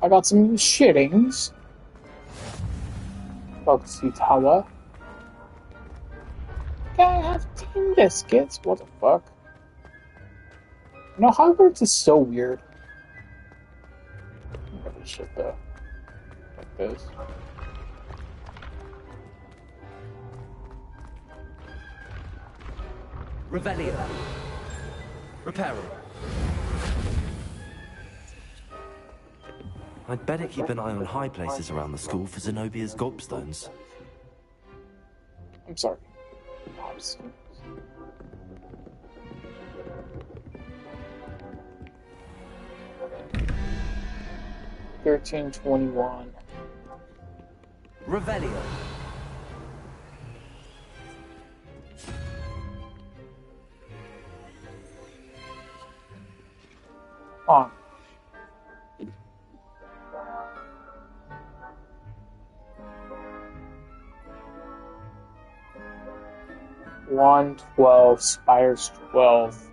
I got some shittings. Focus Utawa. Can I have 10 biscuits? What the fuck? You know, Hogwarts is so weird. Never shit though. Like this. Revelio. Reparo. I'd better keep an eye on high places around the school for Zenobia's gobstones. I'm sorry. 1321. Revelio. On. One 12, Spires 12.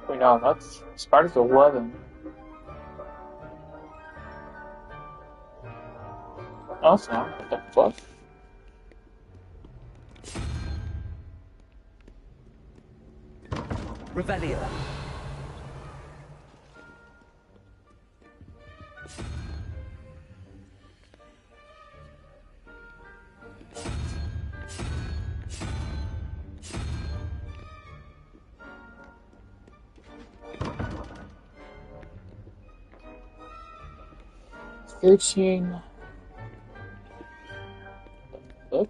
Wait, no, that's Spires 11. No, it's not. What the fuck? Revelio. Thirteen. Look.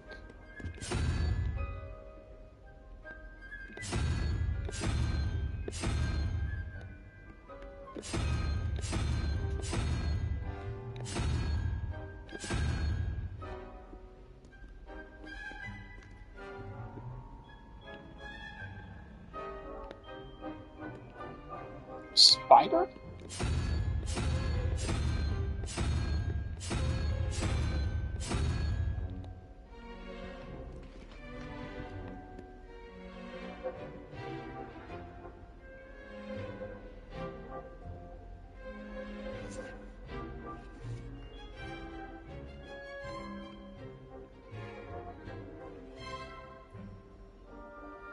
Spider?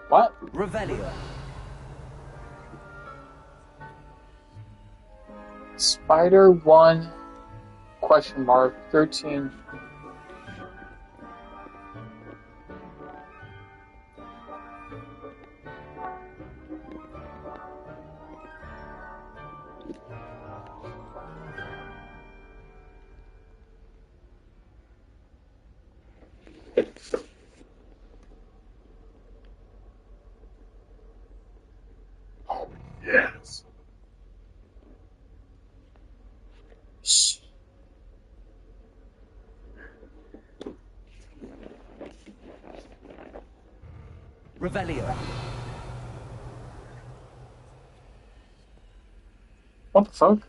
What? Revelio. Spider 1 question mark 13. Oh, yes. Shh. Revelio. What the fuck?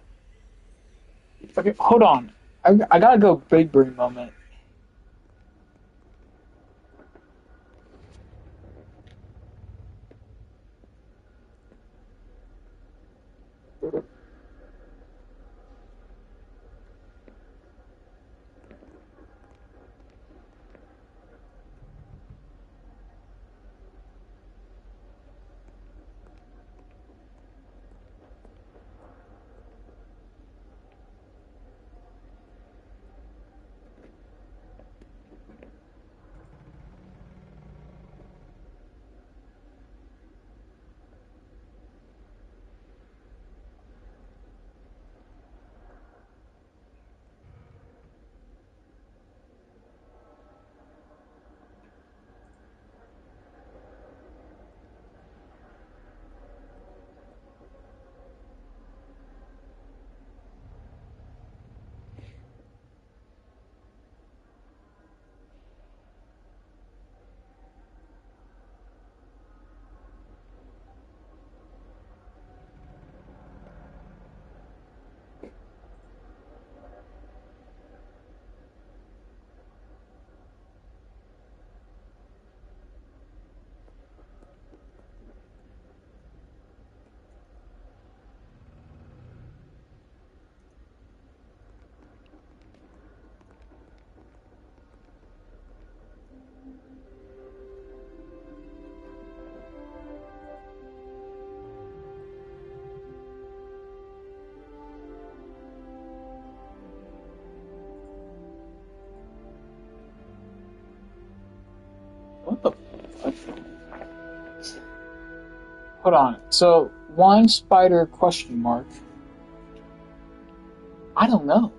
Okay, hold on. I gotta go big brain moment. Hold on. So, wine spider question mark. I don't know.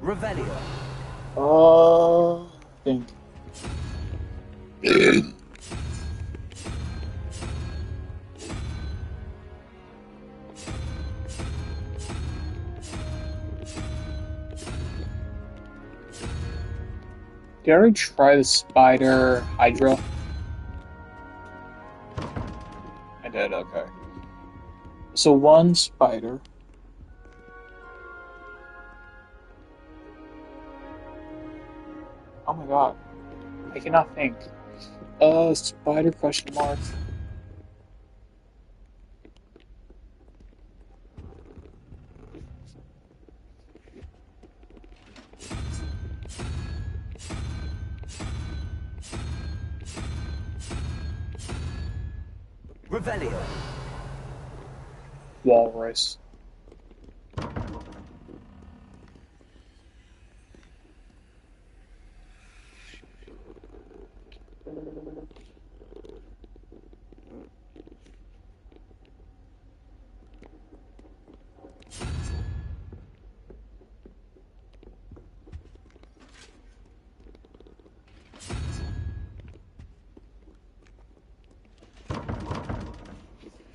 Revelio. Think. Did I already try the spider hydra? I did, okay. So one spider. Oh my god. I cannot think. Spider question mark. Revelio. Walrus.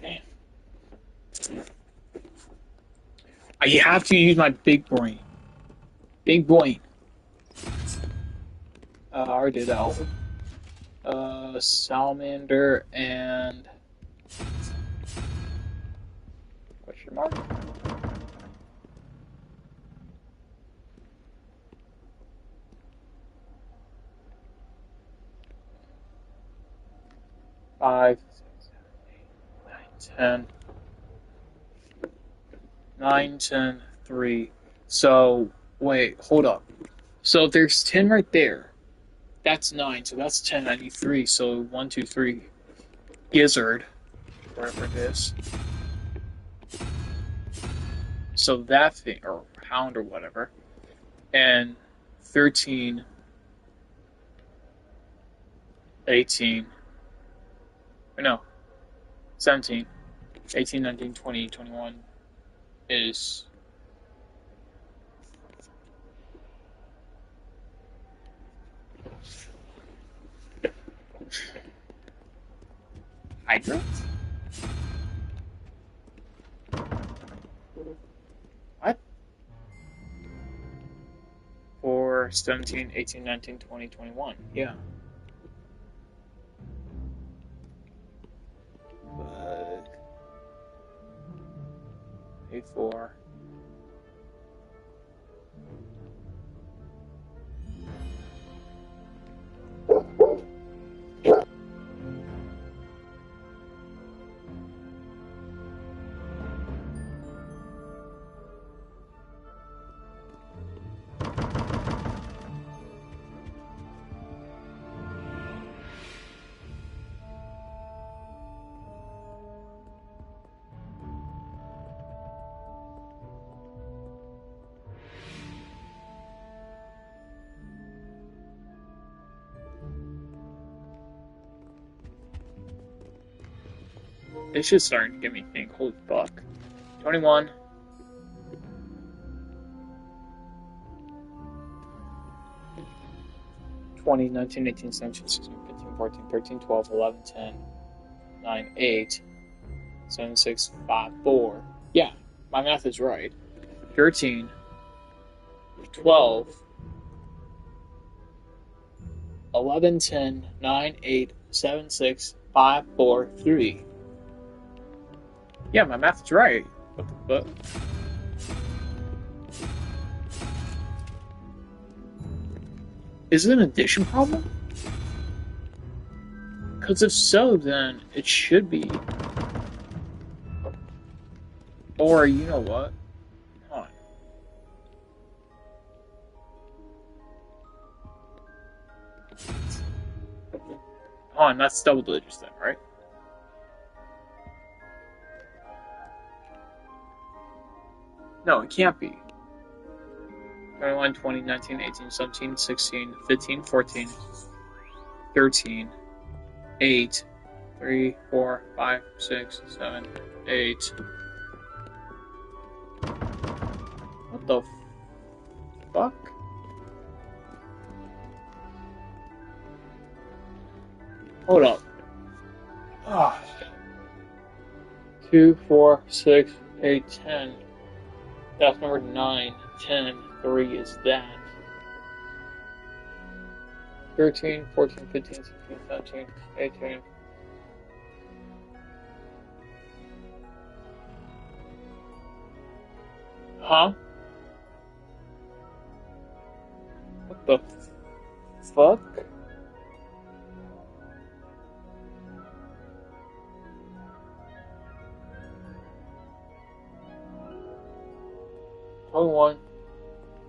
Damn. I have to use my big brain. Big brain. I already did that. Salamander and question mark. Five, 6, 7, 8, 9, 10. 9, 10, 3. So, wait, hold up. So if there's 10 right there, that's 9, so that's 10. I need 3, so 1, 2, 3. Gizzard, wherever it is. So that thing, or hound or whatever. And 13, 18, or no, 17, 18, 19, 20, 21 is Hydra? What? For 17, 18, 19, 20, 21. Yeah. But 8, 4. It's just starting to get me think, holy fuck. 21. 20, 19, 18, 17, 16, 15, 14, 13, 12, 11, 10, 9, 8, 7, 6, 5, 4. Yeah, my math is right. 13, 12, 11, 10, 9, 8, 7, 6, 5, 4, 3. Yeah, my math's right. What the fuck? Is it an addition problem? Because if so, then it should be. Or, you know what? Hold on. Hold on, that's double digits then, right? No, it can't be. 21, 20, 19, 18, 17, 16, 15, 14, 13, 8, 3, 4, 5, 6, 7, 8. What the fuck? Hold up. Ah. 2, 4, 6, 8, 10. That's number 9. 10, 3 is that. 13, 14, 15, 16, 17, 18. Huh? What the fuck? Oh, 1,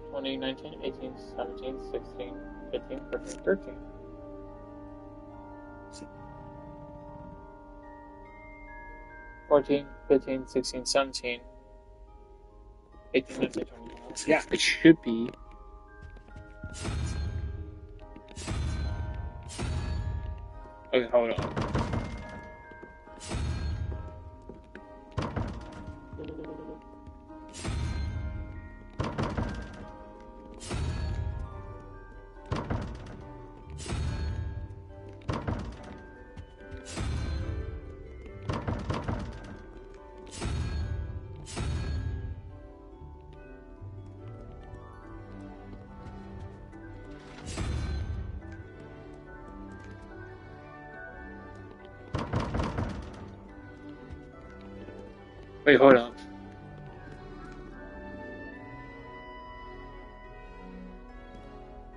20, 19, 18, 17, 16, 15, 14, 13. 14, 15, 16, 17, 18, 19, 20. Yeah, it should be. Okay, hold on. Wait, hold up.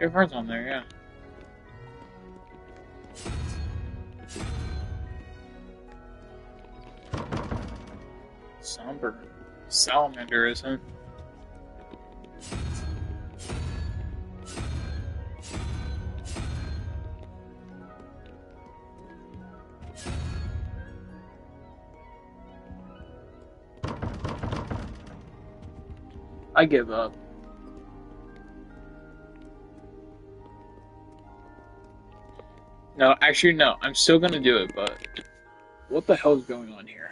Your heart's on there, yeah. Somber. Salamander isn't. I give up. No, actually, no. I'm still gonna do it, but what the hell is going on here?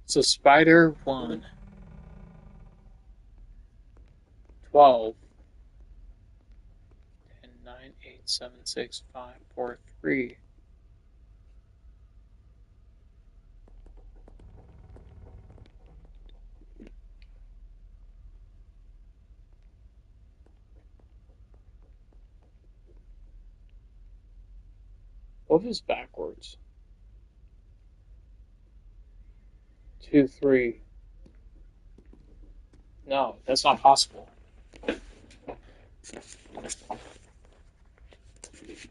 So Spider 1, 12, 10, 9, 8, 7, 6, 5, 4, 3. What is backwards? 2, 3. No, that's not possible.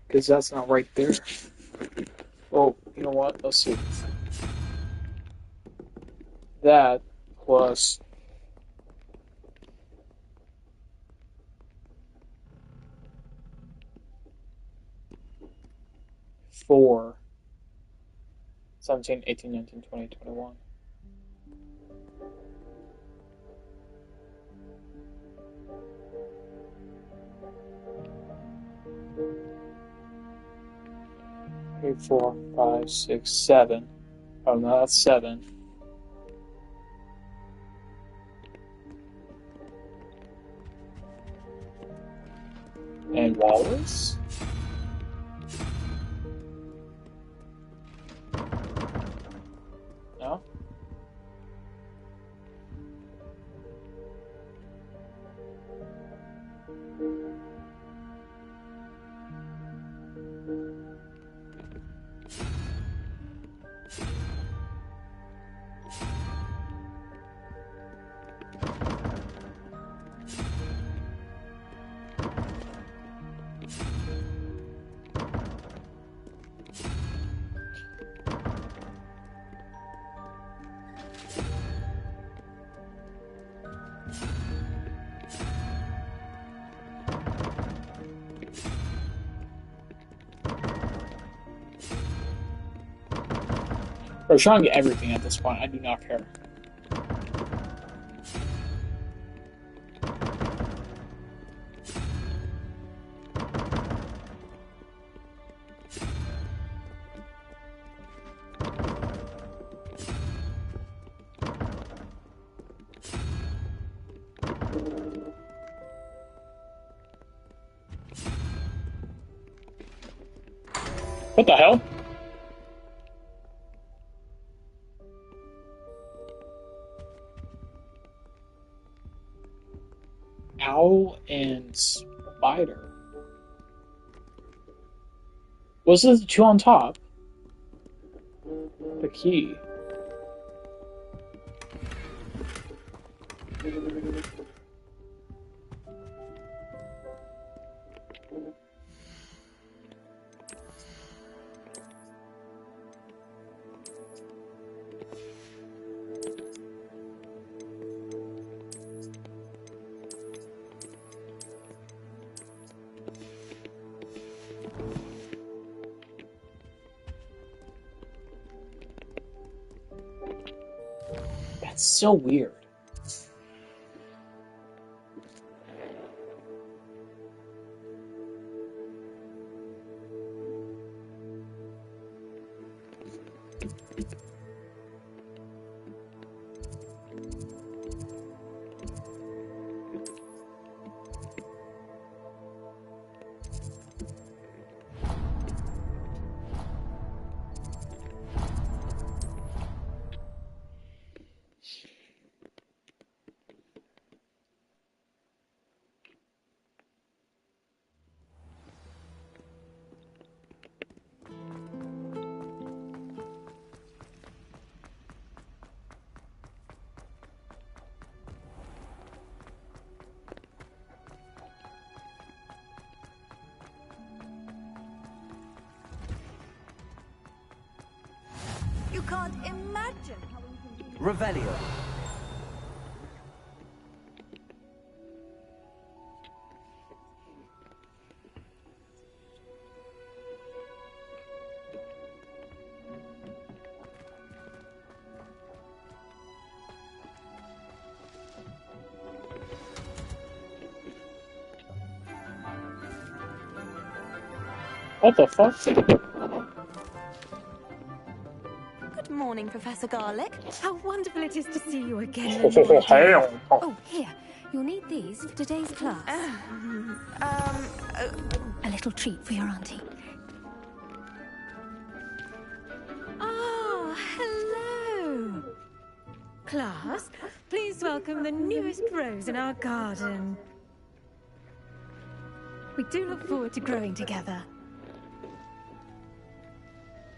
Because that's not right there. Oh, you know what? Let's see. That plus 4, 17, 18, 19, 20, 21. 3, 4, 5, 6, 7. Oh no, that's 7. And walrus? No? We're trying to get everything at this point. I do not care. What the hell? Owl and spider. Was this the two on top? The key. That's so weird. You can't imagine how we can... Revelio. What the fuck? Good morning, Professor Garlic. How wonderful it is to see you again. Oh, hell. Oh, here. You'll need these for today's class. A little treat for your auntie. Oh, hello. Class, please welcome the newest rose in our garden. We do look forward to growing together.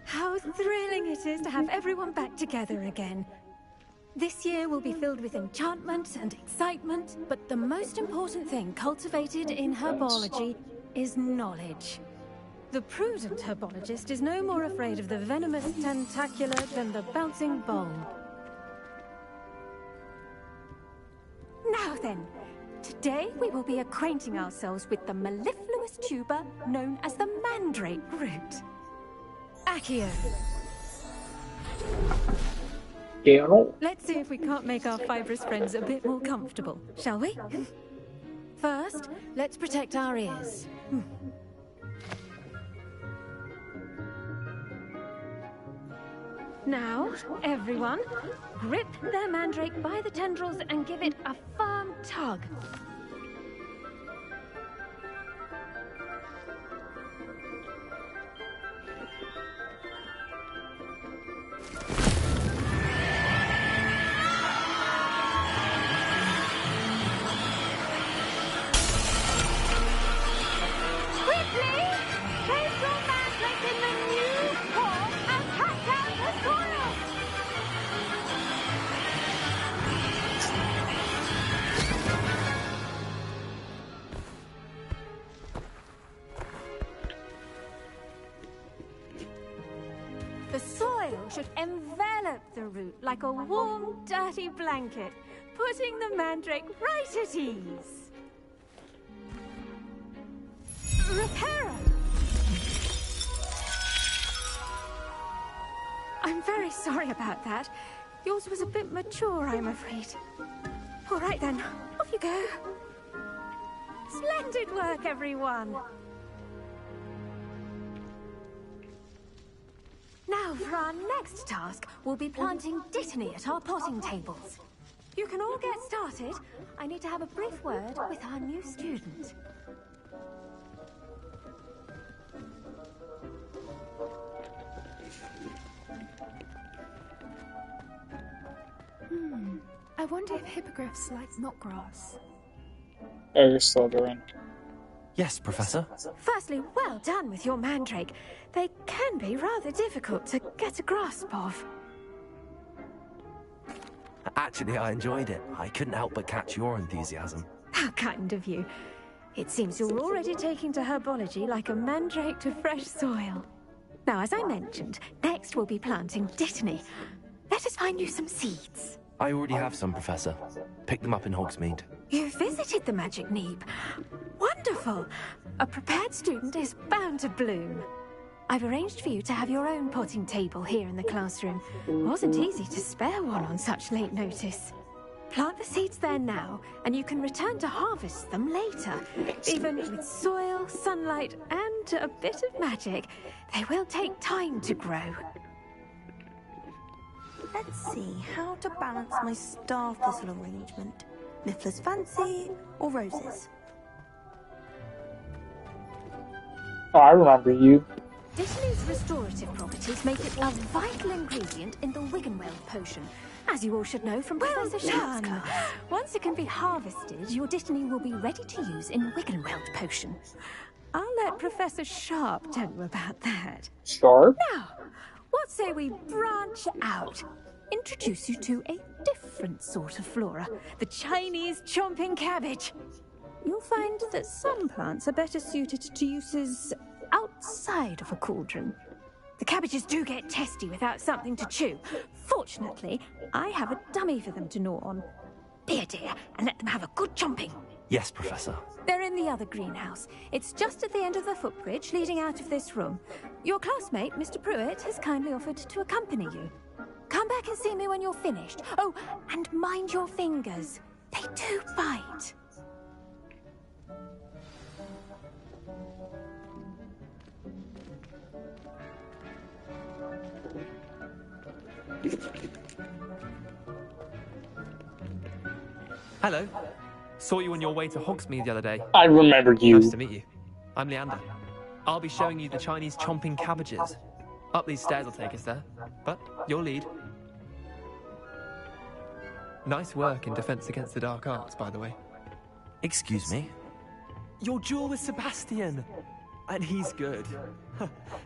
How thrilling it is to have everyone back together again. This year will be filled with enchantment and excitement, but the most important thing cultivated in herbology is knowledge. The prudent herbologist is no more afraid of the venomous tentacular than the bouncing bulb. Now then, today we will be acquainting ourselves with the mellifluous tuber known as the mandrake root. Accio. Let's see if we can't make our fibrous friends a bit more comfortable, shall we? First, let's protect our ears. Now, everyone, grip their mandrake by the tendrils and give it a firm tug. The soil should envelop the root like a warm, dirty blanket, putting the mandrake right at ease. Reparo! I'm very sorry about that. Yours was a bit mature, I'm afraid. All right then, off you go. Splendid work, everyone. Now, for our next task, we'll be planting Dittany at our potting tables. You can all get started. I need to have a brief word with our new student. I wonder if hippogriffs like knotgrass. Oh, you're still going. Yes, Professor. Firstly, well done with your mandrake. They can be rather difficult to get a grasp of. Actually, I enjoyed it. I couldn't help but catch your enthusiasm. How kind of you. It seems you're already taking to herbology like a mandrake to fresh soil. Now, as I mentioned, next we'll be planting Dittany. Let us find you some seeds. I already have some, Professor. Picked them up in Hogsmeade. You visited the Magic Neep. Wonderful! A prepared student is bound to bloom. I've arranged for you to have your own potting table here in the classroom. Wasn't easy to spare one on such late notice. Plant the seeds there now, and you can return to harvest them later. Even with soil, sunlight, and a bit of magic, they will take time to grow. Let's see how to balance my star thistle arrangement. Mifflin's fancy or roses? Oh, I remember you. Dittany's restorative properties make it a vital ingredient in the Wiggenweld potion. As you all should know from Professor Sharp's class. Once it can be harvested, your Dittany will be ready to use in Wiggenweld potion. I'll let Professor Sharp tell you about that. Sharp? Now, what say we branch out? Introduce you to a different sort of flora, the Chinese chomping cabbage. You'll find that some plants are better suited to uses outside of a cauldron. The cabbages do get testy without something to chew. Fortunately, I have a dummy for them to gnaw on. Be a dear and let them have a good chomping. Yes, Professor. They're in the other greenhouse. It's just at the end of the footbridge leading out of this room. Your classmate, Mr. Pruitt, has kindly offered to accompany you. Come back and see me when you're finished. Oh, and mind your fingers. They do bite. Hello. Saw you on your way to Hogsmeade the other day. I remember you. Nice to meet you. I'm Leander. I'll be showing you the Chinese chomping cabbages. Up these stairs will take us there, but you'll lead. Nice work in Defense Against the Dark Arts, by the way. Excuse me? Your duel with Sebastian! And he's good.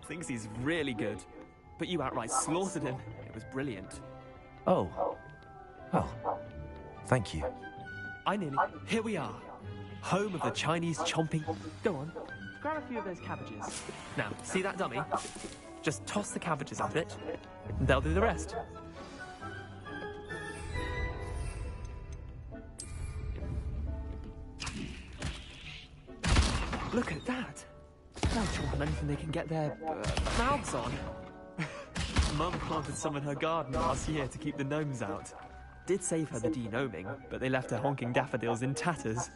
Thinks he's really good. But you outright slaughtered him. It was brilliant. Oh. Well, thank you. Here we are. Home of the Chinese chomping... Go on. Grab a few of those cabbages. Now, see that dummy? Just toss the cabbages at it. And they'll do the rest. Look at that. They'll chomp on anything they can get their mouths on. Mum planted some in her garden last year to keep the gnomes out. Did save her the de-gnoming, but they left her honking daffodils in tatters.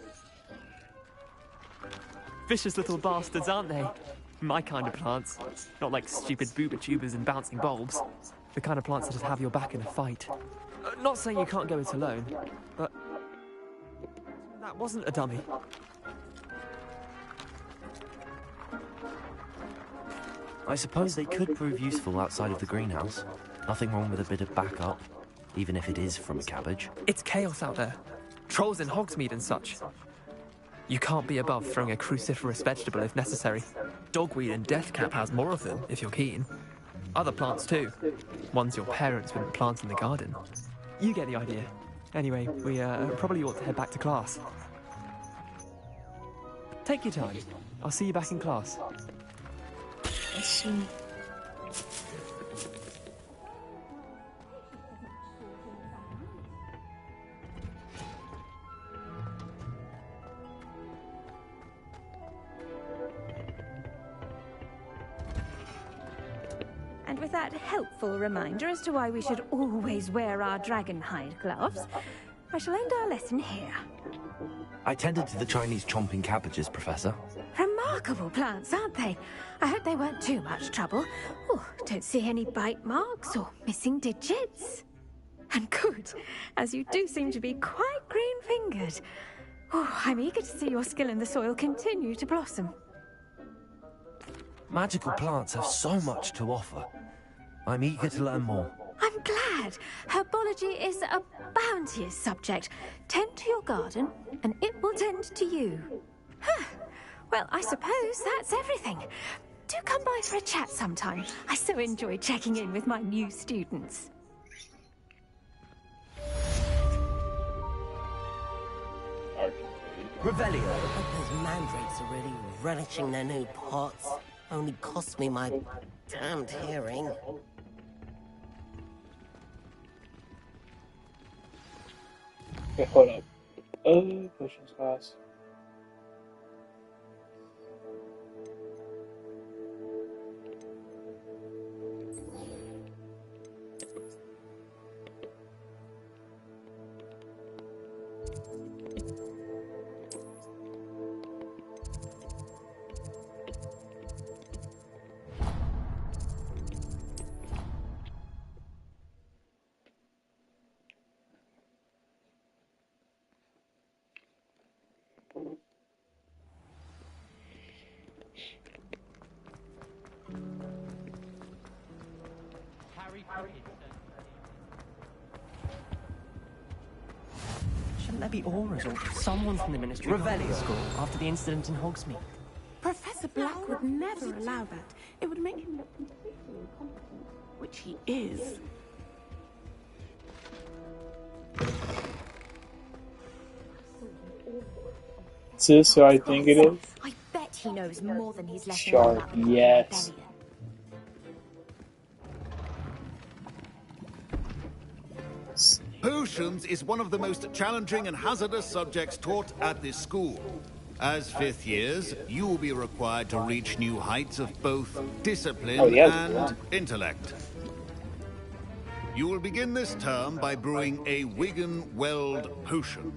Vicious little bastards, aren't they? My kind of plants. Not like stupid booba tubers and bouncing bulbs. The kind of plants that'd have your back in a fight. Not saying you can't go it alone, but that wasn't a dummy. I suppose they could prove useful outside of the greenhouse. Nothing wrong with a bit of backup, even if it is from a cabbage. It's chaos out there. Trolls in Hogsmeade and such. You can't be above throwing a cruciferous vegetable if necessary. Dogweed and deathcap has more of them, if you're keen. Other plants too. Ones your parents wouldn't plant in the garden. You get the idea. Anyway, we probably ought to head back to class. Take your time. I'll see you back in class. Let's see. And with that helpful reminder as to why we should always wear our dragon hide gloves, I shall end our lesson here. I tended to the Chinese chomping cabbages, Professor. Remarkable plants, aren't they? I hope they weren't too much trouble. Oh, don't see any bite marks or missing digits. And good, as you do seem to be quite green-fingered. Oh, I'm eager to see your skill in the soil continue to blossom. Magical plants have so much to offer. I'm eager to learn more. I'm glad. Herbology is a bounteous subject. Tend to your garden, and it will tend to you. Huh. Well, I suppose that's everything. Do come by for a chat sometime. I so enjoy checking in with my new students. Revelio. Those mandrakes are really relishing their new pots. Only cost me my damned hearing. Okay, hold up. Potions class. Shouldn't there be auras or someone from the Ministry of School after the incident in Hogsmeade? Professor Black would never allow that. It would make him look completely incompetent, which he is. Is this who I think it is? I bet he knows more than he's letting Sharp, on about the yes. rebellion. Potions is one of the most challenging and hazardous subjects taught at this school. As fifth years, you will be required to reach new heights of both discipline and intellect. You will begin this term by brewing a Wigan-Weld potion.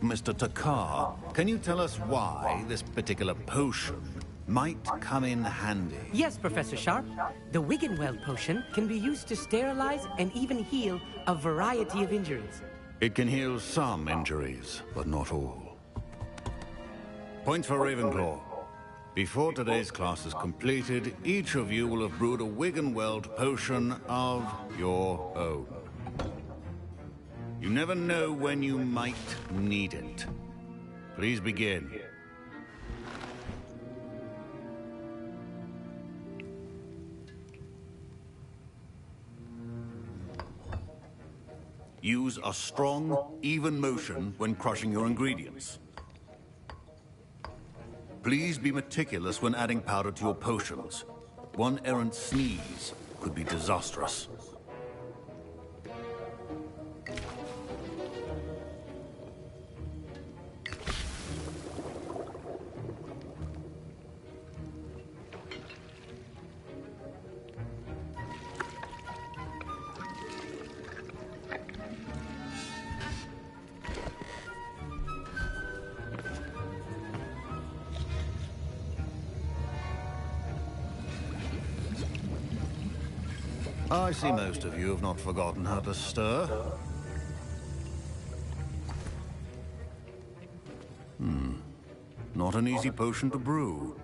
Mr. Takar, can you tell us why this particular potion might come in handy? Yes, Professor Sharp. The Wigan-Weld potion can be used to sterilize and even heal a variety of injuries. It can heal some injuries, but not all. Points for Ravenclaw. Before today's class is completed, each of you will have brewed a Wigan-Weld potion of your own. You never know when you might need it. Please begin. Use a strong, even motion when crushing your ingredients. Please be meticulous when adding powder to your potions. One errant sneeze could be disastrous. I see most of you have not forgotten how to stir. Not an easy potion to brew.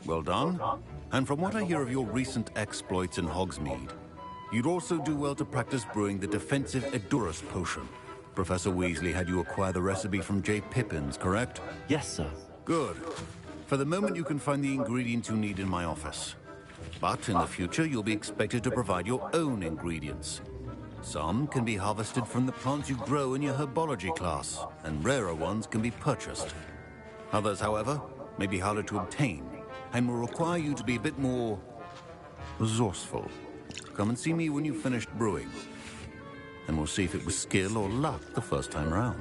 Well done. And from what I hear of your recent exploits in Hogsmeade, you'd also do well to practice brewing the defensive Edurus potion. Professor Weasley had you acquire the recipe from J. Pippins, correct? Yes, sir. Good. For the moment, you can find the ingredients you need in my office. But in the future, you'll be expected to provide your own ingredients. Some can be harvested from the plants you grow in your herbology class, and rarer ones can be purchased. Others, however, may be harder to obtain, and will require you to be a bit more resourceful. Come and see me when you've finished brewing, and we'll see if it was skill or luck the first time round.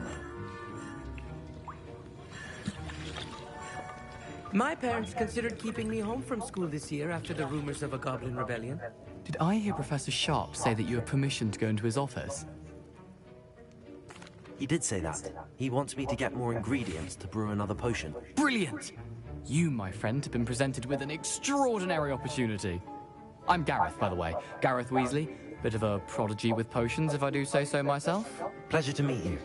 My parents considered keeping me home from school this year after the rumors of a goblin rebellion. Did I hear Professor Sharp say that you have permission to go into his office? He did say that. He wants me to get more ingredients to brew another potion. Brilliant! You, my friend, have been presented with an extraordinary opportunity. I'm Gareth, by the way. Gareth Weasley. Bit of a prodigy with potions, if I do say so myself. Pleasure to meet you.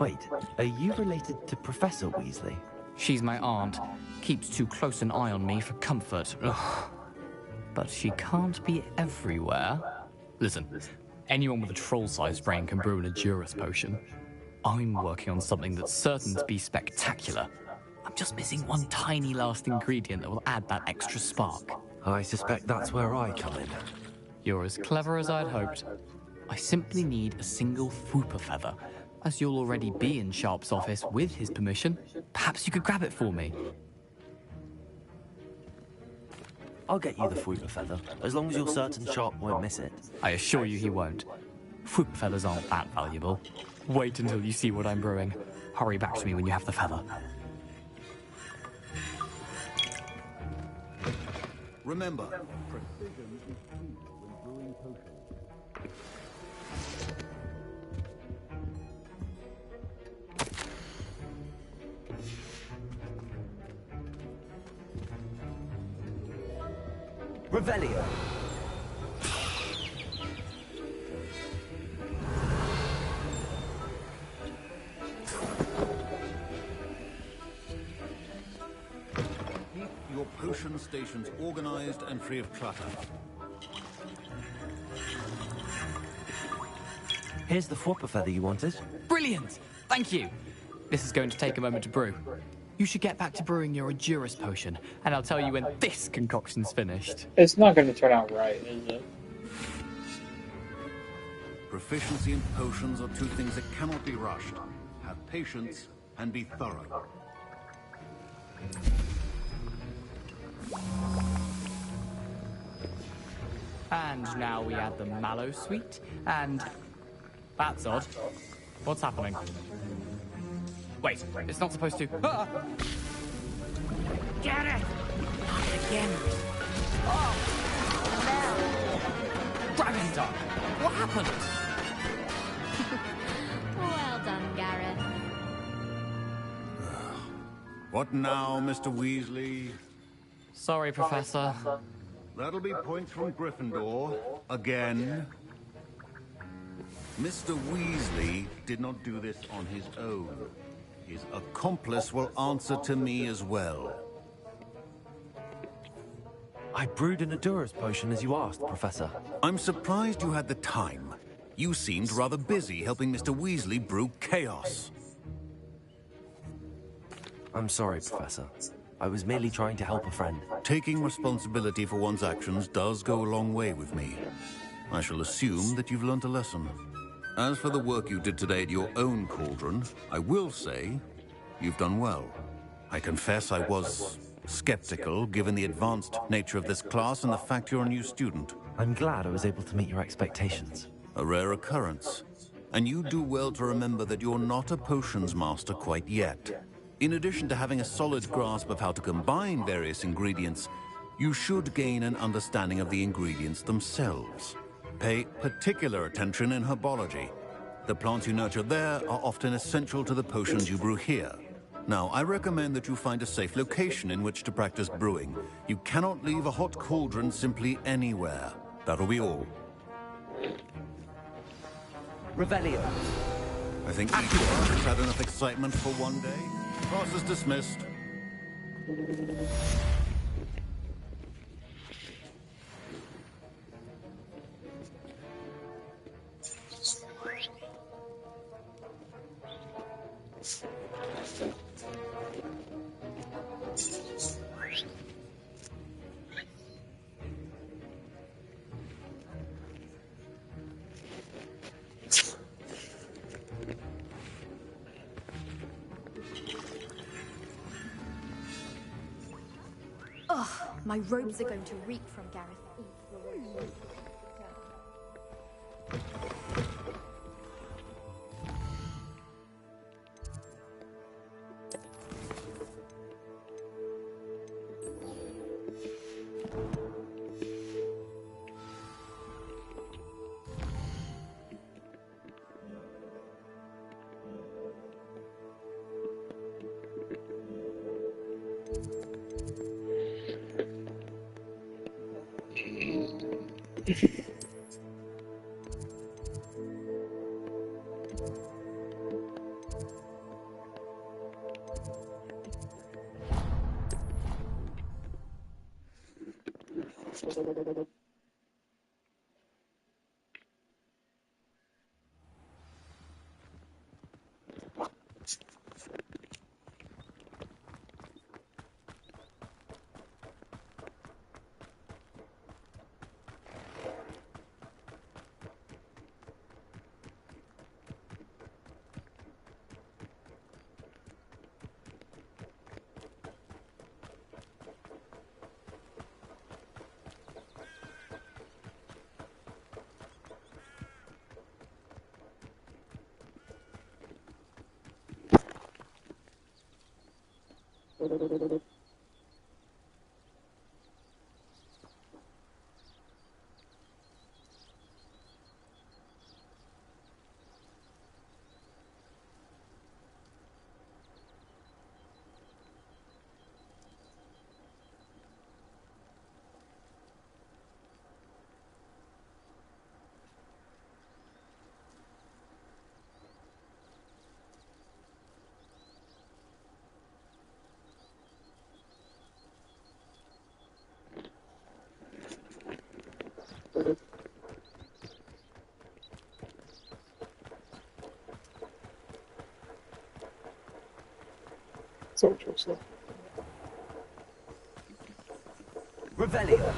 Wait, are you related to Professor Weasley? She's my aunt. Keeps too close an eye on me for comfort. Ugh. But she can't be everywhere. Listen, anyone with a troll-sized brain can brew an Edurus potion. I'm working on something that's certain to be spectacular. I'm just missing one tiny last ingredient that will add that extra spark. I suspect that's where I come in. You're as clever as I'd hoped. I simply need a single Fwooper feather. As you'll already be in Sharp's office with his permission, perhaps you could grab it for me. I'll get you the Fwooper feather, as long as you're certain Sharp won't miss it. I assure you he won't. Fwooper feathers aren't that valuable. Wait until you see what I'm brewing. Hurry back to me when you have the feather. Remember, precision is key when brewing potions. Revelio. Keep your potion stations organized and free of clutter. Here's the Fwooper feather you wanted. Brilliant! Thank you! This is going to take a moment to brew. You should get back to brewing your Edurus potion, and I'll tell you when this concoction's finished. It's not going to turn out right, is it? Proficiency in potions are two things that cannot be rushed. Have patience and be thorough. And now we add the mallow sweet, and... That's odd. What's happening? Wait, it's not supposed to... Ah! Get it! Not again. Oh! Dragon Duck! What happened? Well done, Gareth. What now, Mr. Weasley? Sorry, Professor. That'll be points from Gryffindor. Again. Mr. Weasley did not do this on his own. His accomplice will answer to me as well. I brewed an Edurus potion as you asked, Professor. I'm surprised you had the time. You seemed rather busy helping Mr. Weasley brew chaos. I'm sorry, Professor. I was merely trying to help a friend. Taking responsibility for one's actions does go a long way with me. I shall assume that you've learnt a lesson. As for the work you did today at your own cauldron, I will say you've done well. I confess I was skeptical, given the advanced nature of this class and the fact you're a new student. I'm glad I was able to meet your expectations. A rare occurrence. And you do well to remember that you're not a potions master quite yet. In addition to having a solid grasp of how to combine various ingredients, you should gain an understanding of the ingredients themselves. Pay particular attention in herbology. The plants you nurture there are often essential to the potions you brew here. Now, I recommend that you find a safe location in which to practice brewing. You cannot leave a hot cauldron simply anywhere. That'll be all. Revelio. I think each of us has had enough excitement for one day. Class is dismissed. Oh, my robes are going to reek from Gareth. So interesting. Revelio.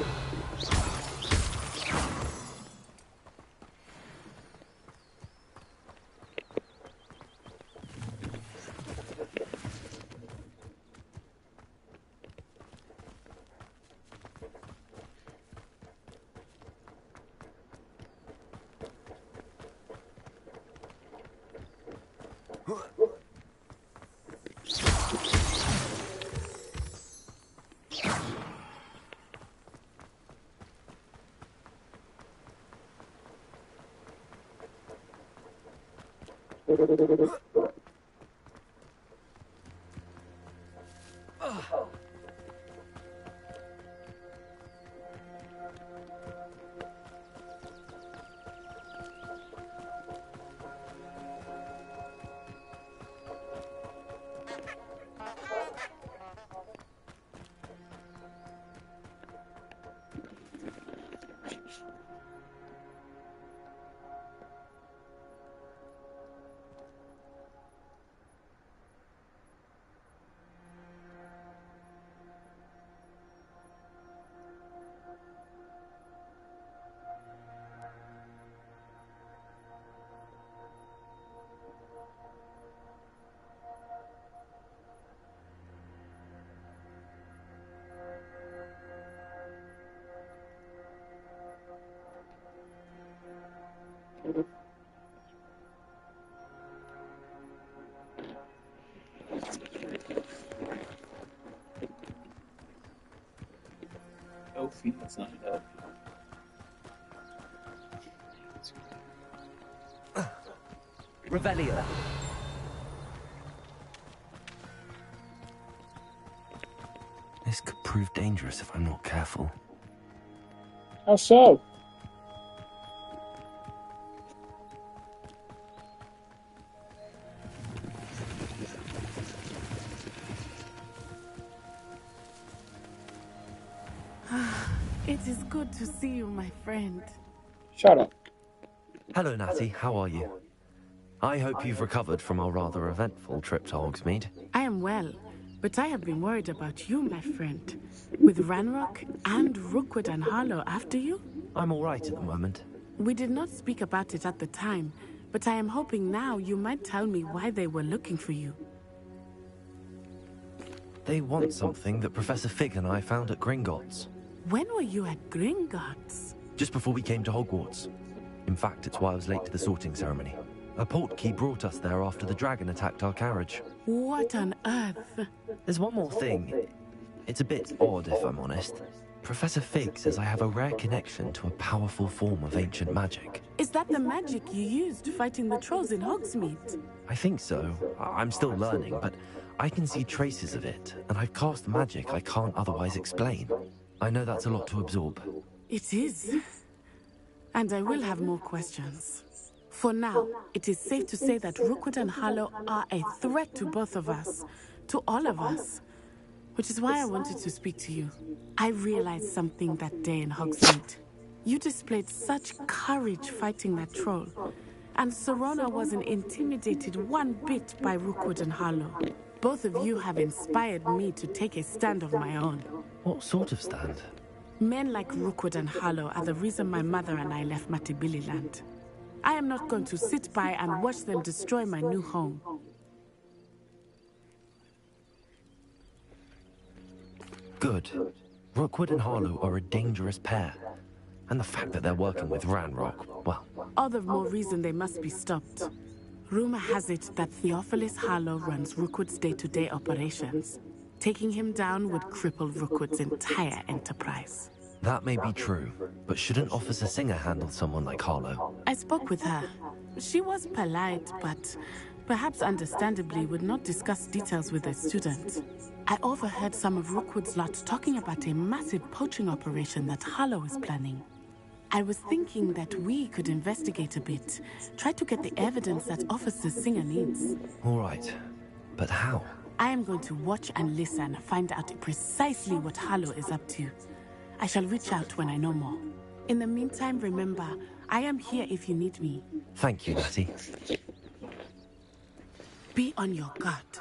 Elfie, that's not an elf. Revelio. This could prove dangerous if I'm not careful. How so? It is good to see you, my friend. Shut up. Hello, Natty. How are you? I hope you've recovered from our rather eventful trip to Hogsmeade. I am well, but I have been worried about you, my friend. With Ranrock and Rookwood and Harlow after you? I'm all right at the moment. We did not speak about it at the time, but I am hoping now you might tell me why they were looking for you. They want something that Professor Fig and I found at Gringotts. When were you at Gringotts? Just before we came to Hogwarts. In fact, it's why I was late to the sorting ceremony. A portkey brought us there after the dragon attacked our carriage. What on earth? There's one more thing. It's a bit odd, if I'm honest. Professor Fig says I have a rare connection to a powerful form of ancient magic. Is that the magic you used fighting the trolls in Hogsmeade? I think so. I'm still learning, but I can see traces of it, and I've cast magic I can't otherwise explain. I know that's a lot to absorb. It is. And I will have more questions. For now, it is safe to say that Rookwood and Harlow are a threat to both of us, to all of us. Which is why I wanted to speak to you. I realized something that day in Hogsmeade. You displayed such courage fighting that troll, and Serona wasn't intimidated one bit by Rookwood and Harlow. Both of you have inspired me to take a stand of my own. What sort of stand? Men like Rookwood and Harlow are the reason my mother and I left Matabeleland. I am not going to sit by and watch them destroy my new home. Good. Rookwood and Harlow are a dangerous pair. And the fact that they're working with Ranrock, well... All the more reason they must be stopped. Rumor has it that Theophilus Harlow runs Rookwood's day-to-day operations. Taking him down would cripple Rookwood's entire enterprise. That may be true, but shouldn't Officer Singer handle someone like Harlow? I spoke with her. She was polite, but perhaps understandably would not discuss details with a student. I overheard some of Rookwood's lot talking about a massive poaching operation that Harlow is planning. I was thinking that we could investigate a bit, try to get the evidence that Officer Singer needs. All right, but how? I am going to watch and listen, find out precisely what Harlow is up to. I shall reach out when I know more. In the meantime, remember, I am here if you need me. Thank you, Natty. Be on your guard.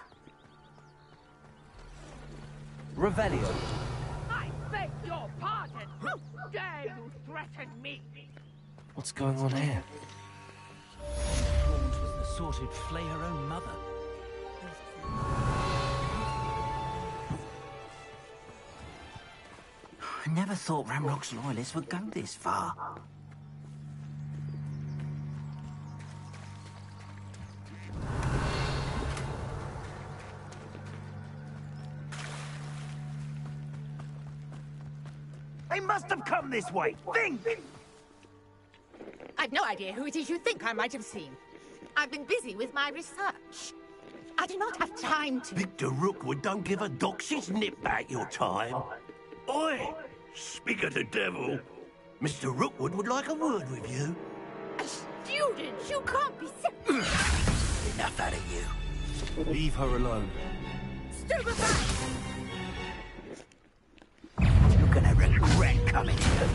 Revelio. I beg your pardon! How dare you threaten me? What's going on here? Gaunt was the sort who'd flay her own mother. I never thought Ranrock's loyalists would go this far. They must have come this way. Think! I've no idea who it is you think I might have seen. I've been busy with my research. I do not have time to... Victor Rookwood don't give a doxy's nip back your time. Oi! Speak of the devil. Mr. Rookwood would like a word with you. A student? You can't be... Enough out of you. Leave her alone. Stupefy! You're gonna regret coming here.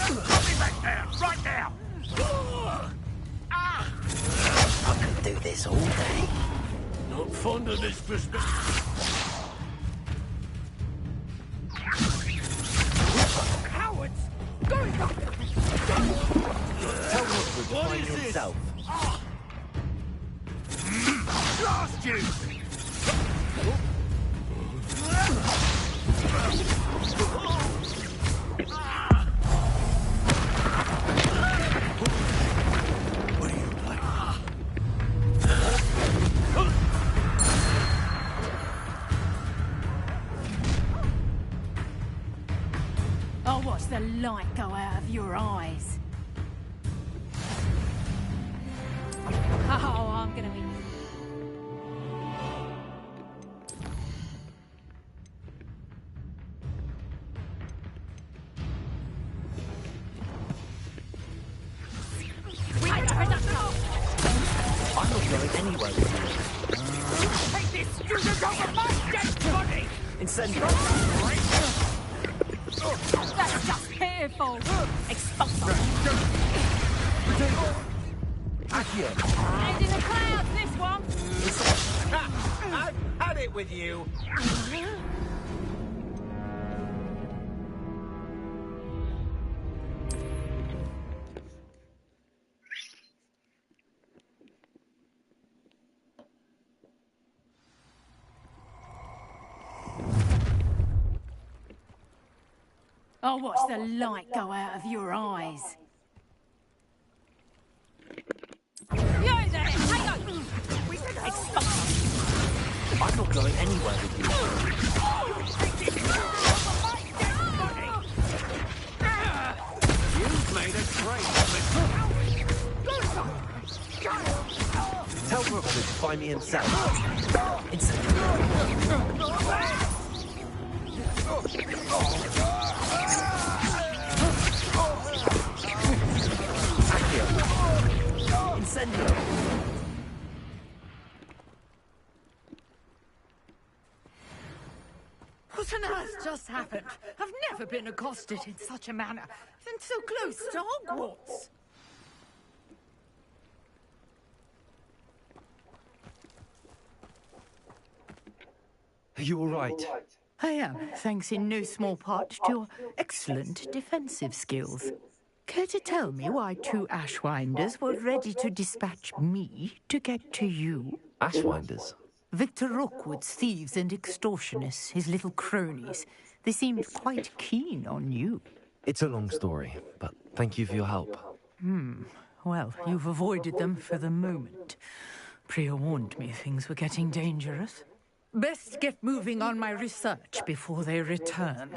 Put me back there! Right now! I can do this all day. Not fond of this business. Cowards! Going up! Tell Rookwood to find yourself. Blast you! I'll watch the light go out of your eyes. Oh, I'm gonna eat. I'm not going anywhere with you. Take this student over my dead body! Incendio! That's just fearful. Expulso. Head in the clouds, this one. I've had it with you. I'll watch the light go out of your eyes. You're there! Hang on! I'm not going anywhere with you. You've made a great of it. Tell Rookwood to find me himself. Incendio. What on earth just happened? I've never been accosted in such a manner, and so close to Hogwarts. Are you all right? I am, thanks in no small part to your excellent defensive skills. Care to tell me why two Ashwinders were ready to dispatch me to get to you? Ashwinders? Victor Rookwood's thieves and extortionists, his little cronies. They seemed quite keen on you. It's a long story, but thank you for your help. Well, you've avoided them for the moment. Priya warned me things were getting dangerous. Best get moving on my research before they return.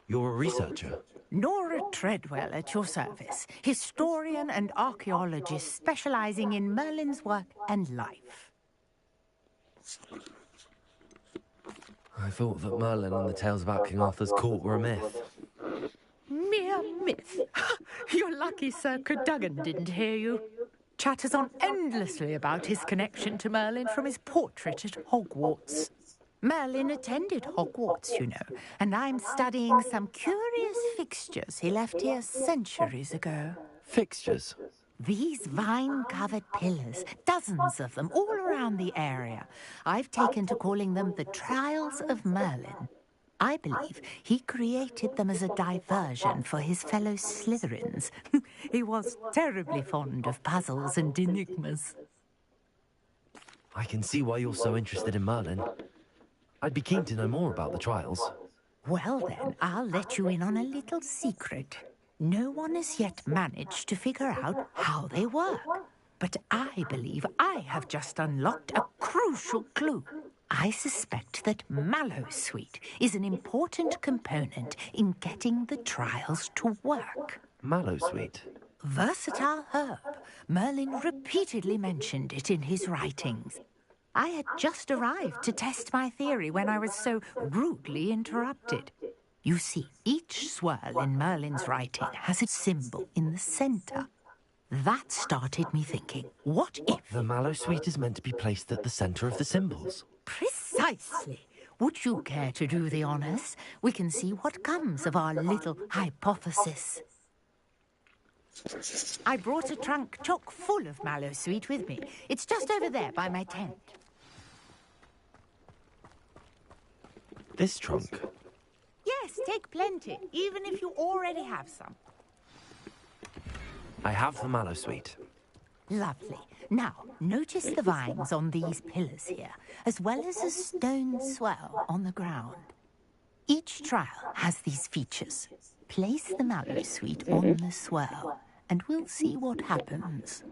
You're a researcher? Nora Treadwell at your service, historian and archaeologist specializing in Merlin's work and life. I thought that Merlin and the tales about King Arthur's court were a myth. Mere myth. You're lucky Sir Cadogan didn't hear you. Chatters on endlessly about his connection to Merlin from his portrait at Hogwarts. Merlin attended Hogwarts, you know, and I'm studying some curious fixtures he left here centuries ago. Fixtures? These vine-covered pillars, dozens of them, all around the area. I've taken to calling them the Trials of Merlin. I believe he created them as a diversion for his fellow Slytherins. He was terribly fond of puzzles and enigmas. I can see why you're so interested in Merlin. I'd be keen to know more about the trials. Well then, I'll let you in on a little secret. No one has yet managed to figure out how they work. But I believe I have just unlocked a crucial clue. I suspect that Mallowsweet is an important component in getting the trials to work. Mallowsweet? Versatile herb. Merlin repeatedly mentioned it in his writings. I had just arrived to test my theory when I was so rudely interrupted. You see, each swirl in Merlin's writing has a symbol in the center. That started me thinking, what if... The Mallowsweet is meant to be placed at the center of the symbols. Precisely. Would you care to do the honors? We can see what comes of our little hypothesis. I brought a trunk chock full of Mallowsweet with me. It's just over there by my tent. This trunk? Yes, take plenty, even if you already have some. I have the Mallowsweet. Lovely. Now, notice the vines on these pillars here, as well as a stone swell on the ground. Each trial has these features. Place the Mallowsweet on the swell, and we'll see what happens.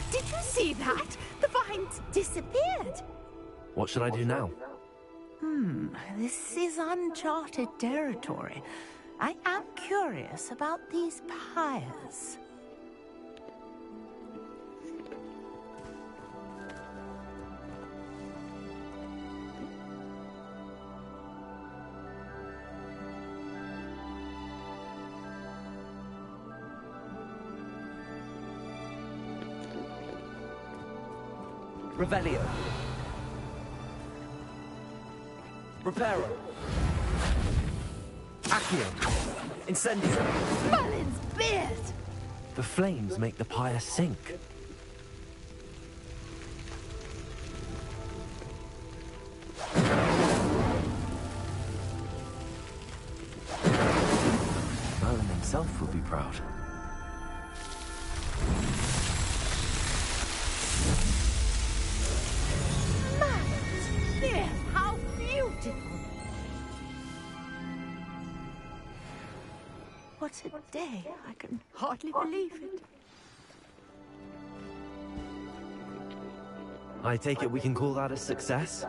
Did you see that? The vines disappeared. What should I do now? This is uncharted territory. I am curious about these pyres. Revelio. Reparo. Accio. Incendio. Merlin's beard! The flames make the pyre sink. Merlin himself will be proud. Merlin's beard! How beautiful! What a day. I can hardly believe it. I take it we can call that a success?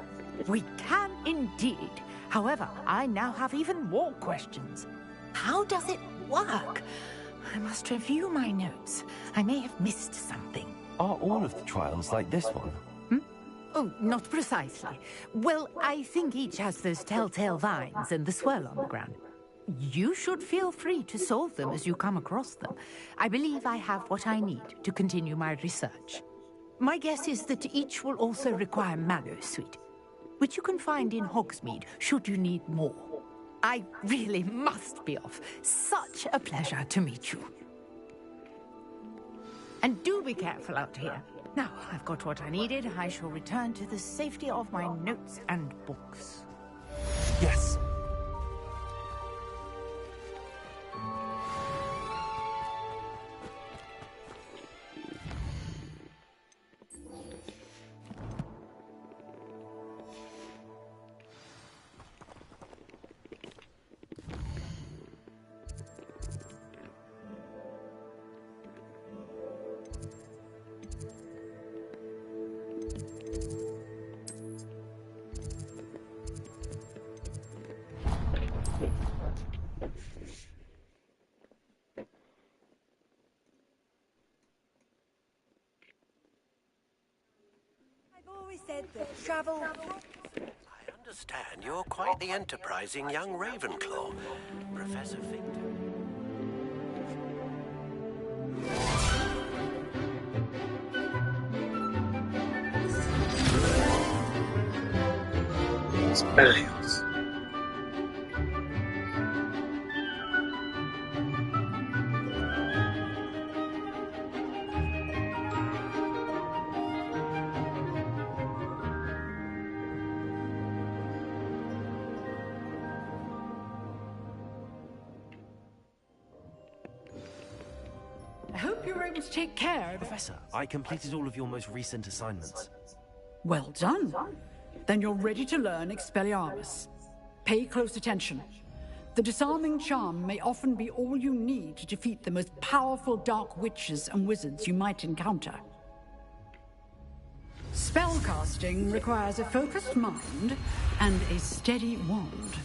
We can indeed. However, I now have even more questions. How does it work? I must review my notes. I may have missed something. Are all of the trials like this one? Oh, not precisely. Well, I think each has those telltale vines and the swirl on the ground. You should feel free to solve them as you come across them. I believe I have what I need to continue my research. My guess is that each will also require Mallow Sweet, which you can find in Hogsmeade should you need more. I really must be off. Such a pleasure to meet you. And do be careful out here. Now, I've got what I needed. I shall return to the safety of my notes and books. Yes. Travel. I understand you're quite the enterprising young Ravenclaw, Professor Victor. Expelliarmus. I hope you were able to take care of... Professor, I completed all of your most recent assignments. Well done. Then you're ready to learn Expelliarmus. Pay close attention. The disarming charm may often be all you need to defeat the most powerful dark witches and wizards you might encounter. Spellcasting requires a focused mind and a steady wand.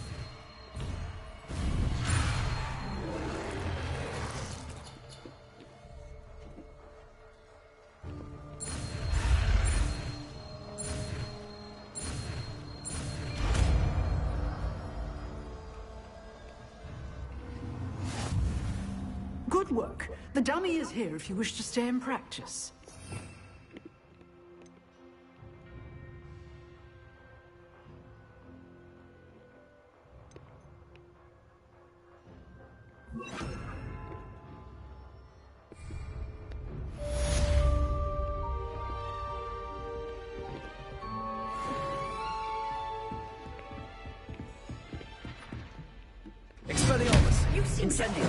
Good work. The dummy is here if you wish to stay and practice. Expelliarmus. You seem Incendio.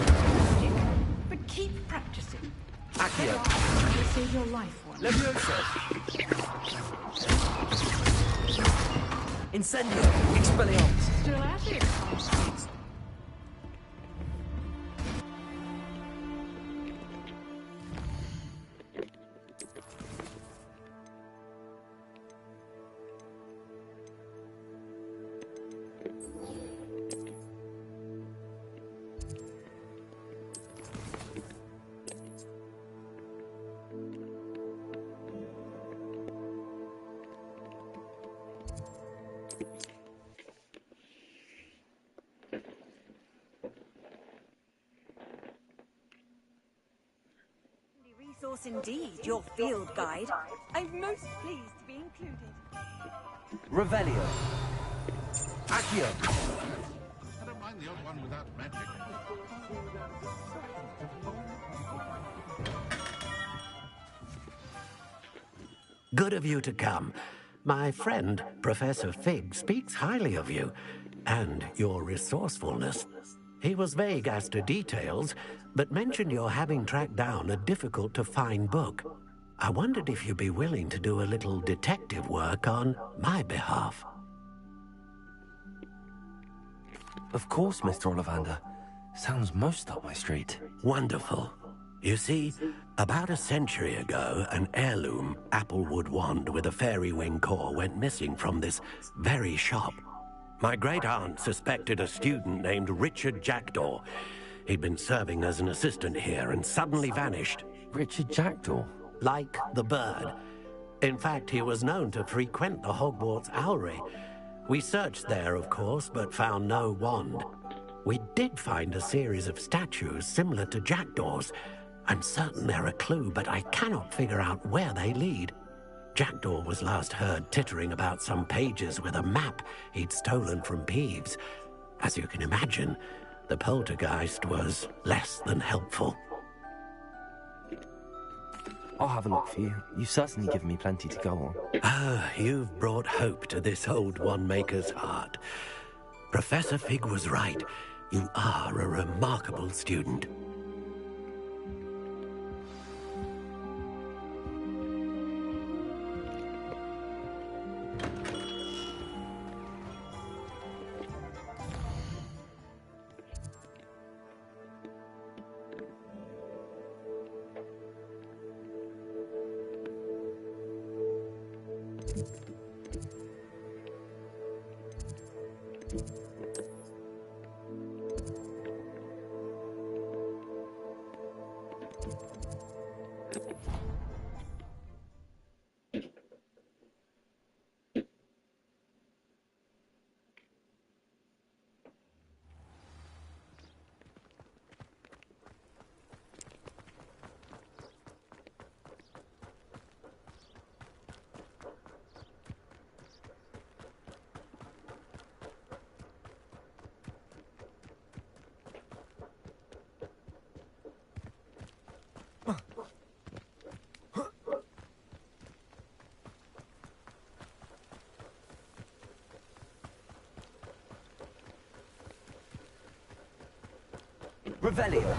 But keep practicing. Accio. You'll save your life one. Levioso. Incendio. Expelliarmus. Still at it. Yes, indeed, your field guide. I'm most pleased to be included. Revelio. Accio. I don't mind the odd one without magic. Good of you to come. My friend, Professor Fig, speaks highly of you and your resourcefulness. He was vague as to details, but mentioned your having tracked down a difficult-to-find book. I wondered if you'd be willing to do a little detective work on my behalf. Of course, Mr. Ollivander. Sounds most up my street. Wonderful. You see, about a century ago, an heirloom applewood wand with a fairy wing core went missing from this very shop. My great-aunt suspected a student named Richard Jackdaw. He'd been serving as an assistant here and suddenly vanished. Richard Jackdaw? Like the bird. In fact, he was known to frequent the Hogwarts Owlery. We searched there, of course, but found no wand. We did find a series of statues similar to Jackdaw's. I'm certain they're a clue, but I cannot figure out where they lead. Jackdaw was last heard tittering about some pages with a map he'd stolen from Peeves. As you can imagine, the poltergeist was less than helpful. I'll have a look for you. You've certainly given me plenty to go on. Ah, you've brought hope to this old one-maker's heart. Professor Fig was right. You are a remarkable student. Revelio.